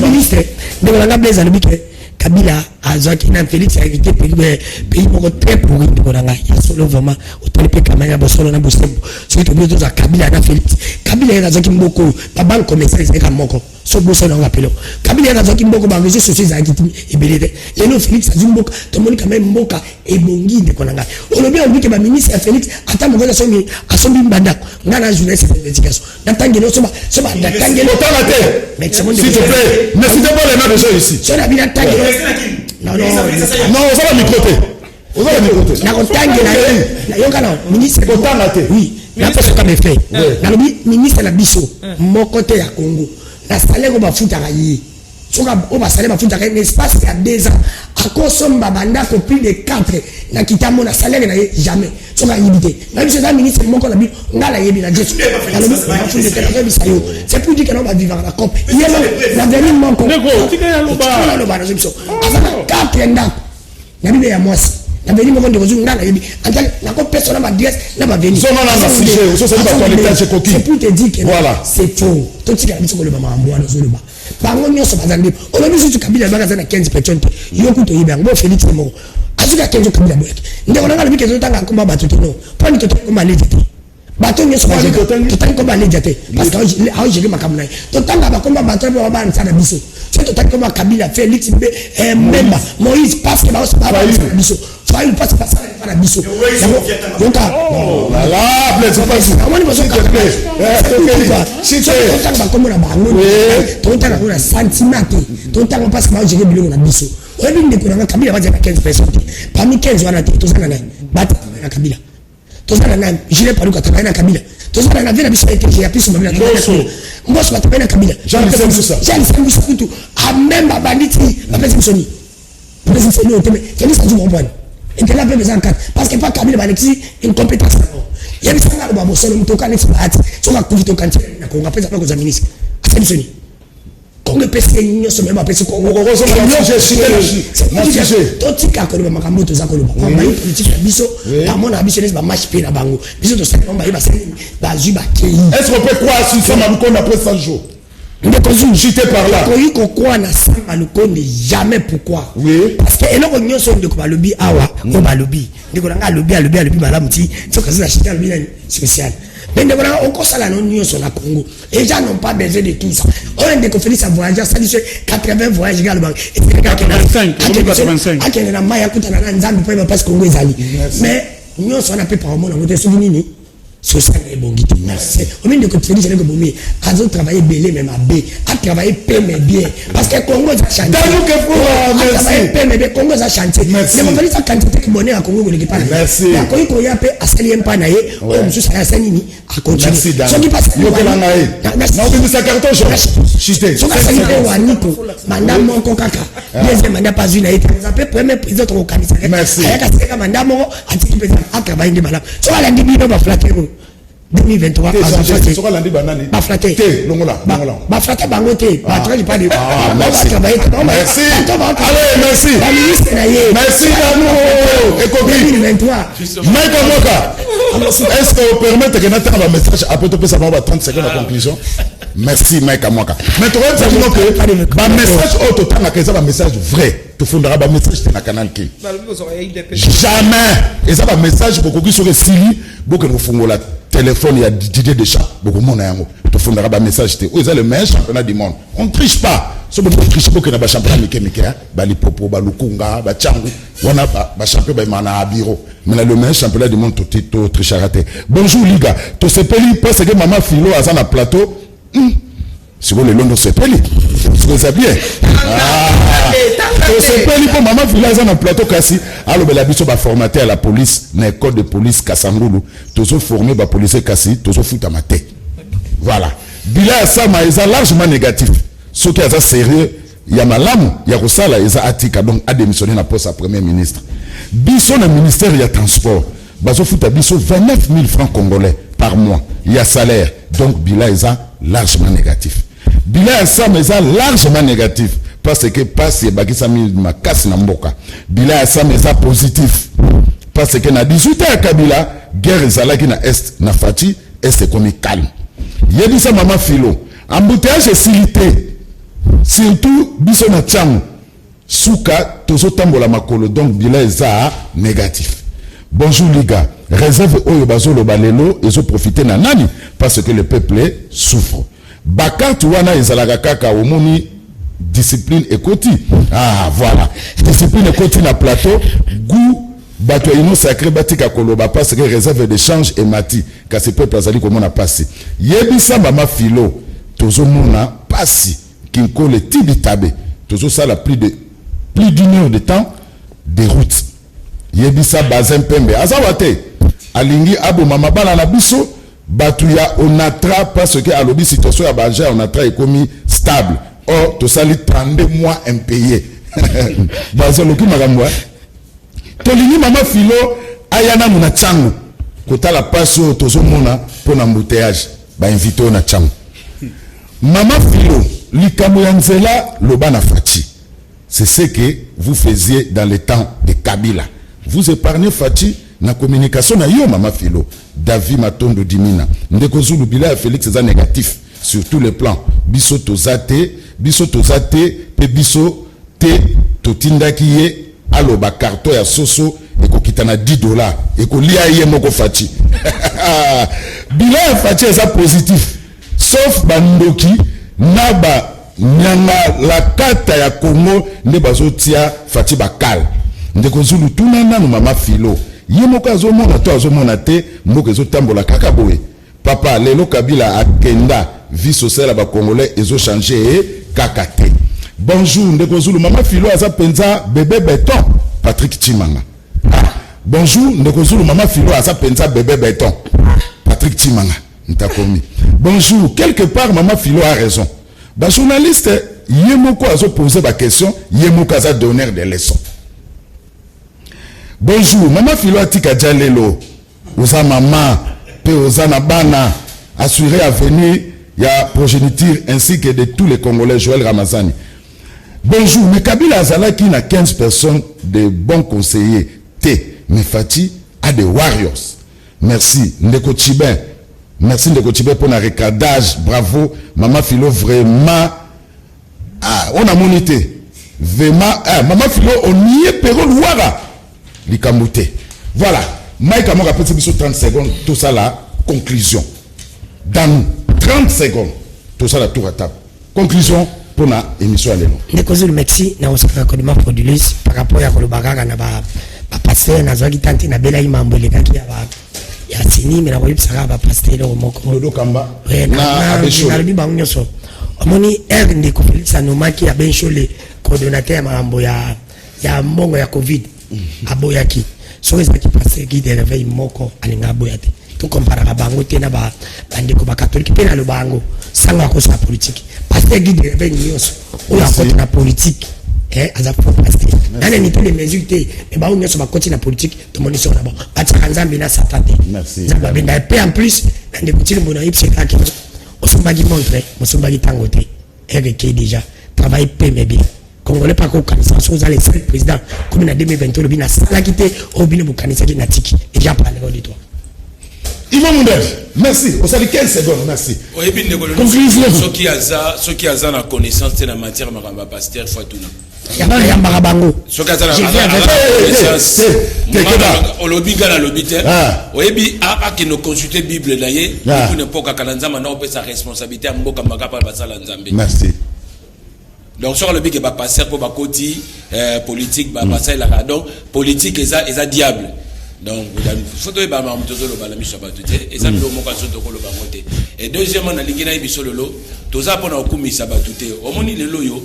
[SPEAKER 3] ministre ndiko nanga blaze alobi ke Kabila azaki na Félix a été pays moko très pourri ndiko nanga ya solo vraiment otolipe kamanya bosolo na bosembo so to bizo za Kabila na Félix Kabila ya azaki mboko ba banque commerciale zeka moko so bosolo nga pelo Kabila ya azaki mboko ba réseaux sociaux za kitimi ebelete lelo Félix azumboka to moni kamenya mboka ebongi ndiko nanga olobi on dit que ba ministre Félix ata mo za somi asombi mbanda ngana journaliste d'investigation natangelo so ba natangelo
[SPEAKER 1] s'il te plaît ne citez pas les noms de ceux ici
[SPEAKER 3] so na bina tangelo non
[SPEAKER 1] on va la microter
[SPEAKER 3] na kotangela na yoka na ministre
[SPEAKER 1] kotanga te
[SPEAKER 3] oui na pesa kama fait na lobi ministre na biso moko te ya Congo na salaire ba futaka yi soka o ba salaire ba futaka un espace ya 2 ans à consommer banda ko plus de 4 na kitamo na salaire na jamais soka yibité na biso za ministre moko na bi ngala yebi na jesu na lobi ba fundi te na biso yo c'est pour dire que on va vivre la COP yelo na venir moko
[SPEAKER 2] tika ya loba
[SPEAKER 3] na biso azana 4 ndako na bibe ya mwasi na veni moko ndeko zulu ngana yebi antale na ko personne na adresse na ba veni
[SPEAKER 1] Zona na sujet so c'est pas toilette chez coquille.
[SPEAKER 3] c'est pour te dire que
[SPEAKER 1] voilà
[SPEAKER 3] c'est faux to tika biso ko le mama mwana zo le ba bango nyoso bazandi o le biso kabila baka na 15 personnes yo kuto yiba ngo Félix moko azuka kenzo kabila boyaki ndeko na ngala bikezo tanga komba batuto no poni to komba lejete bato nyoso bazali komba lejete parce que a j'ai makamna to tanga ba komba bato ba ba nsana biso c'est to tanga komba kabila Félix Memba Moïse parce que ba biso il passe par ça para biso donc
[SPEAKER 1] voilà blesse pas
[SPEAKER 3] amoni boso ka si tu entends ba comme na bango to entends na sentiment to entends parce que ba j'ai bilongo na biso oyebi ndeko na kabila ba 15 personnes parmi 15 wana to zana na bata na kabila to zana na jile palu ka tabana kabila to zana na vena biso été ya piso mabila mboso ba tabana kabila
[SPEAKER 1] Jean
[SPEAKER 3] Sambusa kutu a même banditi la personne soni personne soni o teme c'est ça du bon point et que là peut besoin parce que pas kabila balexi une compétence il y a des gens là ba solo mtoka next bat so ka kuvito kanti na ko ngapeza pa ko za ministre asemi soni kongo pese nyoso même apesi kongo ko so na sujet to tika ko ba makambo to za ko ba ba politique biso ta mona biso les ba match pe na bango biso to sekon ba ba seni ba juba kei
[SPEAKER 1] est-ce qu'on peut croire sur ça malukonde après 100 jours
[SPEAKER 3] ndeko zulu
[SPEAKER 1] j'étais par là
[SPEAKER 3] koyi ko kwa na sa malukonde jamais pourquoi
[SPEAKER 1] oui
[SPEAKER 3] parce que eloko nyoso ndeko ba lobi awa ko ba lobi ndeko na lobi malamu ti so ka za chita lobi na spécial mais ndeko na okosala no nyoso na Congo et gens n'ont pas besoin de tout ça on ndeko Félix a voyagé ça dit 80 voyages gars le banc et c'est gars
[SPEAKER 2] 85
[SPEAKER 3] akene na maya kutana na nzambe pa parce que Congo ezali mais nyoso na pe par moment on te souvenir ni social et bon guide merci au milieu de Félix que bomi a travaillé belé même à B a travaillé peu mais bien parce que Congo a chanté merci peu mais bien Congo a chanté mais mon Félix a quantité qui bonheur à Congo le pas
[SPEAKER 1] merci
[SPEAKER 3] la Congo ya pe asali pas naé o musu sala sanini a continuer ce qui passe
[SPEAKER 1] yo que la naé na obi sa carton chité
[SPEAKER 3] so ka sali pe waniko manda mon kaka deuxième mandat pas une été ça peut premier président au candidat
[SPEAKER 1] merci
[SPEAKER 3] aya ka seka manda mo a ti président a travaillé de malade so ala ndi bino ba flatter 2023
[SPEAKER 1] so ka landi banani
[SPEAKER 3] ba flatter
[SPEAKER 1] te longola
[SPEAKER 3] ba flatter bango te ba travailler pas de
[SPEAKER 1] merci allez merci merci Dano Ekobi
[SPEAKER 3] 2023
[SPEAKER 1] Maïka Moka est-ce que vous permettez que n'attend un message après tout ça va 30 secondes la conclusion merci Maïka Moka mais tu vois ça dit que ba message au total na ça un message vrai tu fondera ba message na canal qui jamais et ça ba message beaucoup qui sur Sili beaucoup nous fongola téléphone il y a Didier Deschamps beaucoup monde yango tu fondera ba message te ils ont le meilleur championnat du monde on triche pas so bon triche beaucoup na ba championnat mike ba lipopo ba lukunga ba changu wana ba champion ba mana abiro mais le meilleur championnat du monde tout triche raté bonjour liga to sepeli parce que maman Philo a ça na plateau si vous le londo sepeli vous savez bien to sepeli pour maman Philo a ça na plateau kasi allo bela biso ba formater à la police na école de police Kasangulu tozo former ba policier kasi tozo futa maté voilà bila ça ma est largement négatif ce qui est sérieux il y a malamu il y a kosala eza atika donc a démissionné na poste à premier ministre biso na ministère il y a transport bazo futa biso 29 000 francs congolais par mois il y a salaire donc bila eza largement négatif bila ça mais eza largement négatif parce que passe bakisa mi makasi na mboka bila ça mais eza positif parce que na 18 ya Kabila guerre ezalaki na est na Fati est comme calme yebisa maman Philo embouteillage est surtout biso na tsango suka tozo tambola makolo donc bila eza négatif bonjour les gars réserve oyo bazolo balelo ezo profiter na nani parce que le peuple souffre bakatu wana ezalaka kaka omoni discipline ekoti voilà discipline ekoti na plateau goût bato ino sacré batika koloba parce que réserve d'échange et mati kasi peuple azali komona pasi yebisa mama Philo tozo mona pasi kinko le tibitabe tozo sala plus d'une heure de temps de route yebisa bazin pembe azawate alingi abo mama bala na biso batu ya onatra parce que alobi situation ya baja onatra ekomi stable or to sali 32 mois impayé bazoloki makambo tolingi mama Philo ayana muna changu kotala paso tozo mona pona embouteillage ba invité na changu mama Philo likambo ya nzela loba na Fati c'est ce que vous faisiez dans le temps de Kabila vous épargnez Fati na communication na yo Mama Philo. David Matondo Dimina. Ndeko Zulu bila Félix c'est négatif sur tous les plans. Biso tozate, pe biso te totindaki ye aloba carton ya soso ekokita na $10 ekolia ye moko Fati. Bila Fati eza positif sauf bandoki naba nyanga la kata ya Congo nde bazotia Fati bakal. Ndeko Zulu tunana no Mama Philo. Ye moko azomona to azomona te moko ezotambola kaka boye. Papa lelo Kabila akenda vie sociale ba Congolais ezo changer kaka te. Bonjour Ndeko Zulu Mama Philo aza penza bébé béton Patrick Chimanga. Bonjour Ndeko Zulu Mama Philo aza penza bébé béton Patrick Chimanga. Ntakomi. Bonjour quelque part Mama Philo a raison. Ba journaliste yemoko azo poser ba question yemoko aza donner des leçons. Bonjour Mama Philo atika jalelo oza mama pe oza na bana assurer avenir ya progéniture ainsi que de tous les Congolais. Joël Ramazani. Bonjour mais Kabila azalaki na 15 personnes de bons conseillers T mais Fati a des warriors. Merci Ndeko Chibin. Merci Ndeko Chibin pour le recadage. Bravo Mama Philo vraiment. On a monité. Vraiment Mama Philo on y est Péro Louara. Likamouté. Voilà. Mike a rappelé 30 secondes. Tout ça là. Conclusion. Dans 30 secondes. Tout ça là tour à table. Conclusion pour la émission à l'élo.
[SPEAKER 3] Ndeko Zulu merci. Na osaka kodima produlis par rapport à kolobagaka na ba pasteur na zwaki tante na bela imambo lekaki ya sini mais na koyebisaka ba pasteur o moko.
[SPEAKER 1] Lodo Kamba.
[SPEAKER 3] Na abesho. Na biba nyoso. Omoni Ndeko Félix Anomaki ya benchole coordonnateur mambo ya mbongo ya Covid. Aboyaki. So ezaki passer qui de réveil moko alinga aboyate. Tout comparera bango te na ba bandeko ba catholique pe na lo bango sanga ko sa politique. Passer qui de réveil nyonso o ya côté na politique aza pour passer. Nana ni tous les mesures te mais ba nyonso ba côté na politique to moni so na bon. Atika nzambe na satante.
[SPEAKER 1] Merci.
[SPEAKER 3] Nzambe benda pe en plus ndeko tili mbona ipse ka ki osombagi montre, osombagi tangote. RK déjà travail pe mais bien. Congolais pas qu'on canisa aux allez le président comme en 2022 le bina sala quitté au bina bu canisa qui natiki et j'ai parlé de toi.
[SPEAKER 1] Yvan Moundel, merci. Au salut 15 secondes, merci.
[SPEAKER 4] Oui, bien ceux qui ont la connaissance de la matière maramba pasteur Fatouna.
[SPEAKER 3] Ya marabango.
[SPEAKER 4] Ceux qui ont la connaissance. On lobby gala lobby terre. Oui, bien à qui nous consulter Bible d'ailleurs, pour ne pas qu'Alanza maintenant peut sa responsabilité à Mboka Magapa Basala Nzambe.
[SPEAKER 1] Merci.
[SPEAKER 4] Donc sur le but que va passer pour ba côté politique va passer là donc politique est diable. Donc photo ba mamtozo lo bala miso batute et ça lo moka soto ko lo ba moté et deuxièmement na lingina biso lolo toza pona okumisa batute omoni lelo yo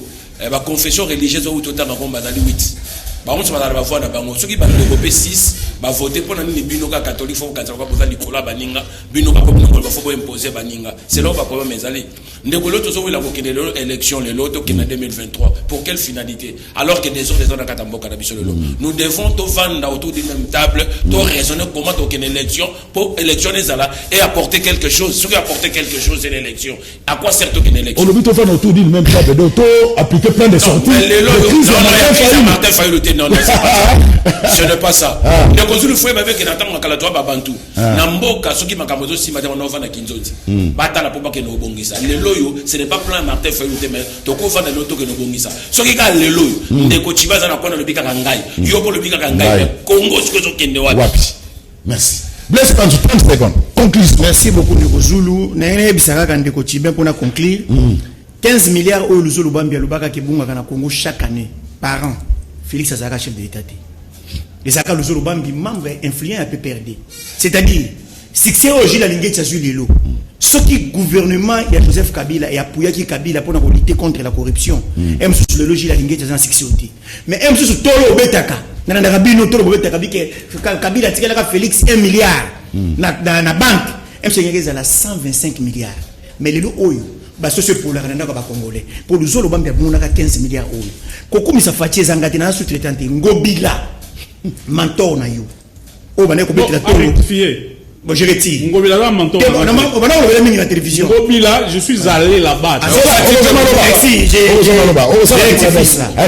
[SPEAKER 4] ba confession religieuse ou totanga ko bazali 8 ba on se va la voix na bango ceux qui ba développer 6 ba voter pour nani bino ka catholique faut kanza ko boza likola baninga bino ka ko ba faut imposer baninga c'est là ba problème ezali ndeko loto zo wila ko kende élection le loto qui en 2023 pour quelle finalité alors que des autres dans katamboka na biso lelo nous devons to vendre autour d'une même table to raisonner comment to kende élection pour électionner zala et apporter quelque chose ce qui apporter quelque chose c'est l'élection à quoi sert to kende élection
[SPEAKER 1] on le but faire autour d'une même table de to appliquer plein de sorties
[SPEAKER 4] Martin Fayulu non ce n'est pas ça ndeko zulu foué avec na tango kala to ba bantu na mboka soki makambo zo sima na ova na kinzoti batala po ba ke no bongisa lelo ce n'est pas plan Martin Fayulu mais to ko vanda loto ke no bongisa soki ka lelo ndeko chibaza na kona lobika ngai yo ko lobika ngai Congo siko zo kende wapi.
[SPEAKER 1] Merci. Blaise Panzu 30 secondes. Conclusion.
[SPEAKER 6] Merci beaucoup Ndeko Zulu. Na ene bisaka ka Ndeko Chibin pour na conclure. 15 milliards au Luzolo Bambia Lubaka ki bunga na Congo chaque année par an. Félix Azaka chef de l'État. Les Azaka Luzolo Bambi membre influent à PPRD. C'est-à-dire succès au Gilles Alingé Tchazu Lilo. Ce qui gouvernement il y a Joseph Kabila et Apuyaki Kabila pour lutter contre la corruption. M sous le logis Alingé Tchazu succès. Mais M sous Tolo Betaka. Nana Rabino Tolo Betaka Kabila tika Félix 1 milliard na banque. M sous Nyageza la 125 milliards. Mais les oyo ba socio pour la renda ba congolais. Pour le zolo bambia buna 15 milliards oyo. Kokumi sa fatie zangati na sous-traitante Ngobila. Mentor na yo. O bana ko betela tolo. Bon, je retire.
[SPEAKER 7] Ngobila là, mentor.
[SPEAKER 6] On la télévision.
[SPEAKER 7] Ngobila, je suis allé là-bas.
[SPEAKER 6] Merci, j'ai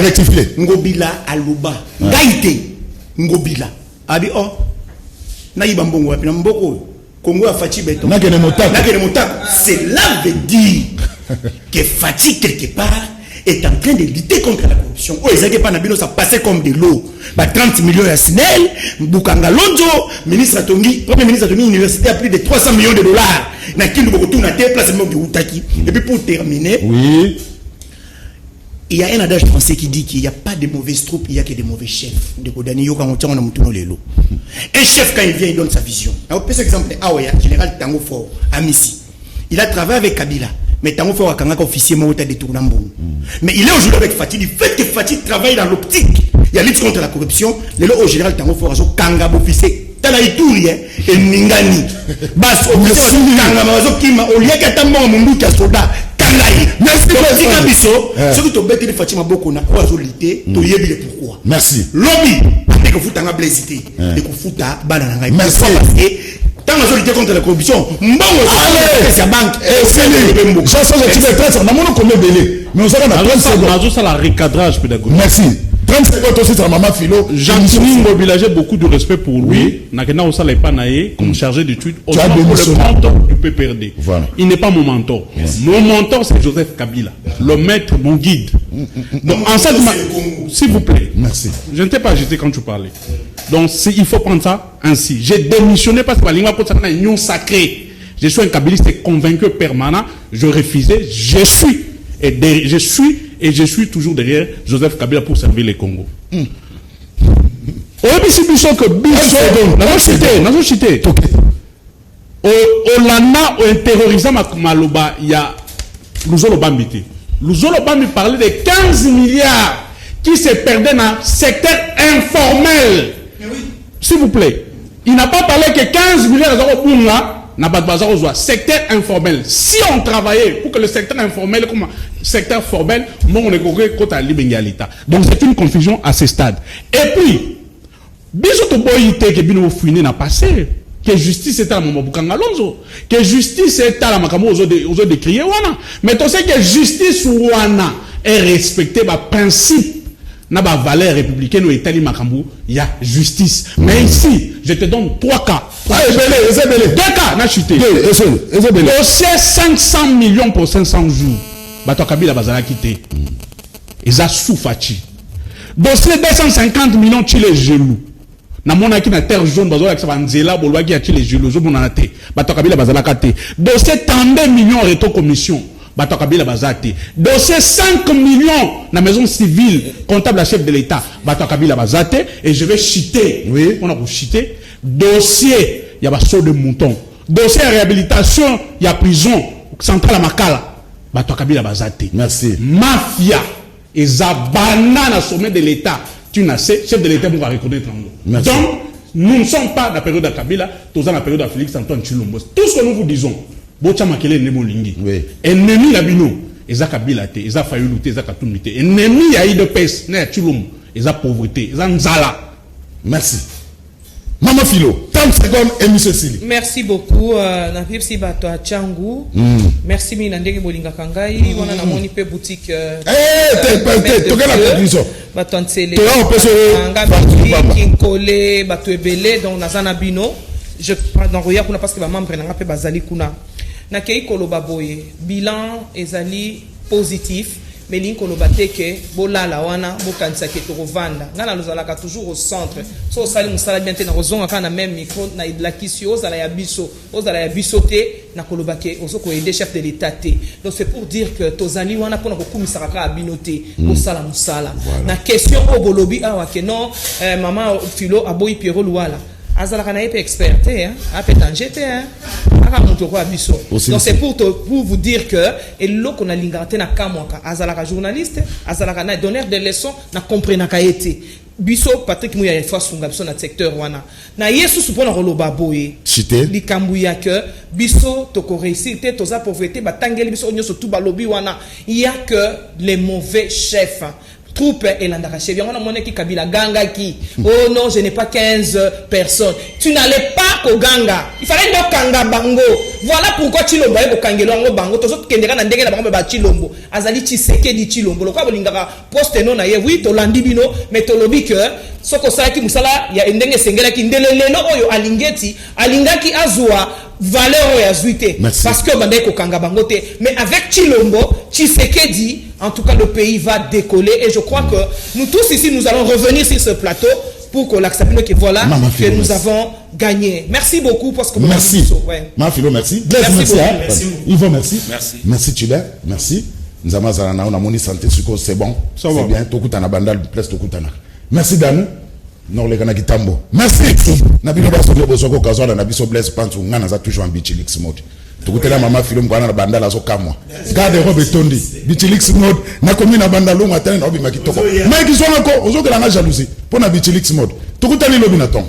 [SPEAKER 1] rectifié.
[SPEAKER 6] Ngobila Aluba. Gaïté. Ngobila. abi oh na ibambongo apina mboko Congo a Fati Beton. Cela veut dire que Fati quelque part est en train de lutter contre la corruption. Oh, ils pas nabino ça passait comme de l'eau. 30 millions à Snell, Bukanga Lonzo, ministre Atongi, premier ministre Atongi, université à plus de 300 millions de dollars. Na qui nous retourne à terre place de Outaki. Et puis pour terminer,
[SPEAKER 1] oui.
[SPEAKER 6] Il y a un adage français qui dit qu'il n'y a pas de mauvaises troupes, il n'y a que de mauvais chefs. Un chef, quand il vient, il donne sa vision. Alors, par exemple, général Tango Fort, à Missi. Il a travaillé avec Kabila. Mais Tango Fort a un officier mort de Tournambo. Mais il est aujourd'hui avec Fatih. Le fait que Fatih travaille dans l'optique, il y a lutte contre la corruption. Le au général Tango Fort a un Kanga officier. Tala ituri et Ningani. Bas, au Kanga, au lieu qu'à un monde qui a soldat. Merci
[SPEAKER 1] merci
[SPEAKER 6] lobby merci contre la corruption
[SPEAKER 1] merci 30 secondes aussi sur maman Philo.
[SPEAKER 2] Jean-Denis mobilisait beaucoup de respect pour lui. Nakena Osala Epanaye comme chargé d'études. Autant pour le mentor du PPRD.
[SPEAKER 1] Voilà.
[SPEAKER 2] Il n'est pas mon mentor. Mon mentor c'est Joseph Kabila, le maître, mon guide. Donc en ça, s'il vous plaît.
[SPEAKER 1] Merci.
[SPEAKER 2] Je ne t'ai pas agité quand tu parlais. Donc il faut prendre ça ainsi. J'ai démissionné parce que la lingua pour une union sacrée. Je suis un kabiliste convaincu permanent. Je refusais. Je suis toujours derrière Joseph Kabila pour servir les Congo. Olanda au terrorisme Maloba, il y a Luzolo Bambité. Luzolo Bambi parlait de 15 milliards qui se perdaient dans le secteur informel. S'il vous plaît, il n'a pas parlé que 15 milliards de secteur informel. Si on travaillait pour que le secteur informel, comme secteur formel, donc c'est une confusion à ce stade. Et puis, que justice est à la Mabukanga Lonzo, que justice est à la Makamo aux autres décriés, mais tu sais que justice wana est respectée par principe. Na ba valeur républicaine au Italie Makambu, il y a justice. Mais ici, je te donne 3 cas. 2 cas, n'a chuté. Dossier 500 millions pour 500 jours. Bato Kabila Bazala quitté. Ils a soufati. Dossier 250 millions Chile gelou. Na mona ki na terre jaune bazola ki sabanzela bolwa ki a Chile gelou zo mona na te. Bato Kabila Bazala quitté. Dossier 32 millions reto commission. Bato Kabila Bazate. Dossier 5 millions dans la maison civile, comptable à chef de l'État. Bato Kabila Bazate. Et je vais chiter.
[SPEAKER 1] Oui.
[SPEAKER 2] On a chiter. Dossier, il y a saut de mouton. Dossier réhabilitation, il y a prison. Centrale à Makala. Bato Kabila Bazate.
[SPEAKER 1] Merci.
[SPEAKER 2] Mafia. Et Zabana na sommet de l'État. Tu n'as chef de l'État pour reconnaître.
[SPEAKER 1] Merci.
[SPEAKER 2] Donc, nous ne sommes pas dans la période de Kabila, tous dans la période de Félix Antoine Tshilombo. Tout ce que nous vous disons. Bocha makele ne molingi. Ennemi la bino, ezaka bilate, ezaka fayulu te, ezaka tunite. Ennemi ya IDPS, na Tshilombo, ezaka pauvreté, ezaka nzala.
[SPEAKER 1] Merci. Maman Philo, 30 secondes et monsieur Sili.
[SPEAKER 5] Merci beaucoup. Na pipsi bato a Tchangu. Merci mi nandeki bolinga kangai. Wana na moni pe boutique.
[SPEAKER 1] Toka la conclusion.
[SPEAKER 5] Bato antsele.
[SPEAKER 1] Toka on peut se
[SPEAKER 5] Kinkole, bato ebele, donc nazana bino. Je dans roya kuna parce que ba membre na pe bazali kuna. Na kei koloba boye. Bilan ezali positif. Mais l'inkoloba teke bolala wana bokanisa ke to rovanda ngana lozalaka toujours au centre so sali musala bien te na ozonga kana même micro na idlakisi ozala ya biso te na koloba ke ozoko aider chef de l'état te. Donc c'est pour dire que tozali wana pona ko kumisa kaka abinote osala musala na question o bolobi awa ke non maman Philo aboyi Pierrot Luala azalaka na epe expert te hein ape danger te hein aka muto ko abiso. Donc c'est pour vous dire que et loko na lingate na kamwaka azalaka journaliste azalaka na donneur de leçons na comprenaka été biso Patrick Mouya ya fois sunga biso na secteur wana na yesu supona roloba boye
[SPEAKER 1] cité
[SPEAKER 5] likambu ya que biso to ko réussir te toza pauvreté batangeli biso onyo surtout balobi wana il y a que les mauvais chefs troupe et l'andarachevia. On a monnaie qui Kabila ganga qui. Oh non, je n'ai pas 15 personnes. Tu n'allais pas au ganga. Il fallait donc kanga bango. Voilà pourquoi Chilombo est au kangelo bango. Tous autres qui n'ont pas bango ba Chilombo. Azali Chiseke di Chilombo. Le quoi bolingara poste non aye oui to landibino mais to lobi que soko salaki musala ya endenge sengelaki ndele lelo oyo alingaki azwa valeur ya zuité parce que bandai ko kanga bangote mais avec Chilombo Tshisekedi en tout cas le pays va décoller et je crois que nous tous ici nous allons revenir sur ce plateau pour qu'on l'accepte que voilà que nous avons gagné. Merci beaucoup parce que
[SPEAKER 1] merci. Mafilo merci.
[SPEAKER 5] Merci.
[SPEAKER 1] Yvo merci.
[SPEAKER 4] Merci.
[SPEAKER 1] Merci Tchibert. Merci. Nous avons on a moni santé c'est bon. C'est bien. Tokutana bandal place Tokutana. Merci Danu. Non les gars Kitambo. Merci. Nabino baso de bosoko kazwana na biso bless pantu ngana za toujours en Bichilix mode. Tukutela mama film kwa na bandala zo kamwa. Garde robe tondi. Bichilix mode na komi na bandalo ngata na obi makitoko. Mike zonga ko ozokela na jalousie. Pona Bichilix mode. Tukutali lobi na ton.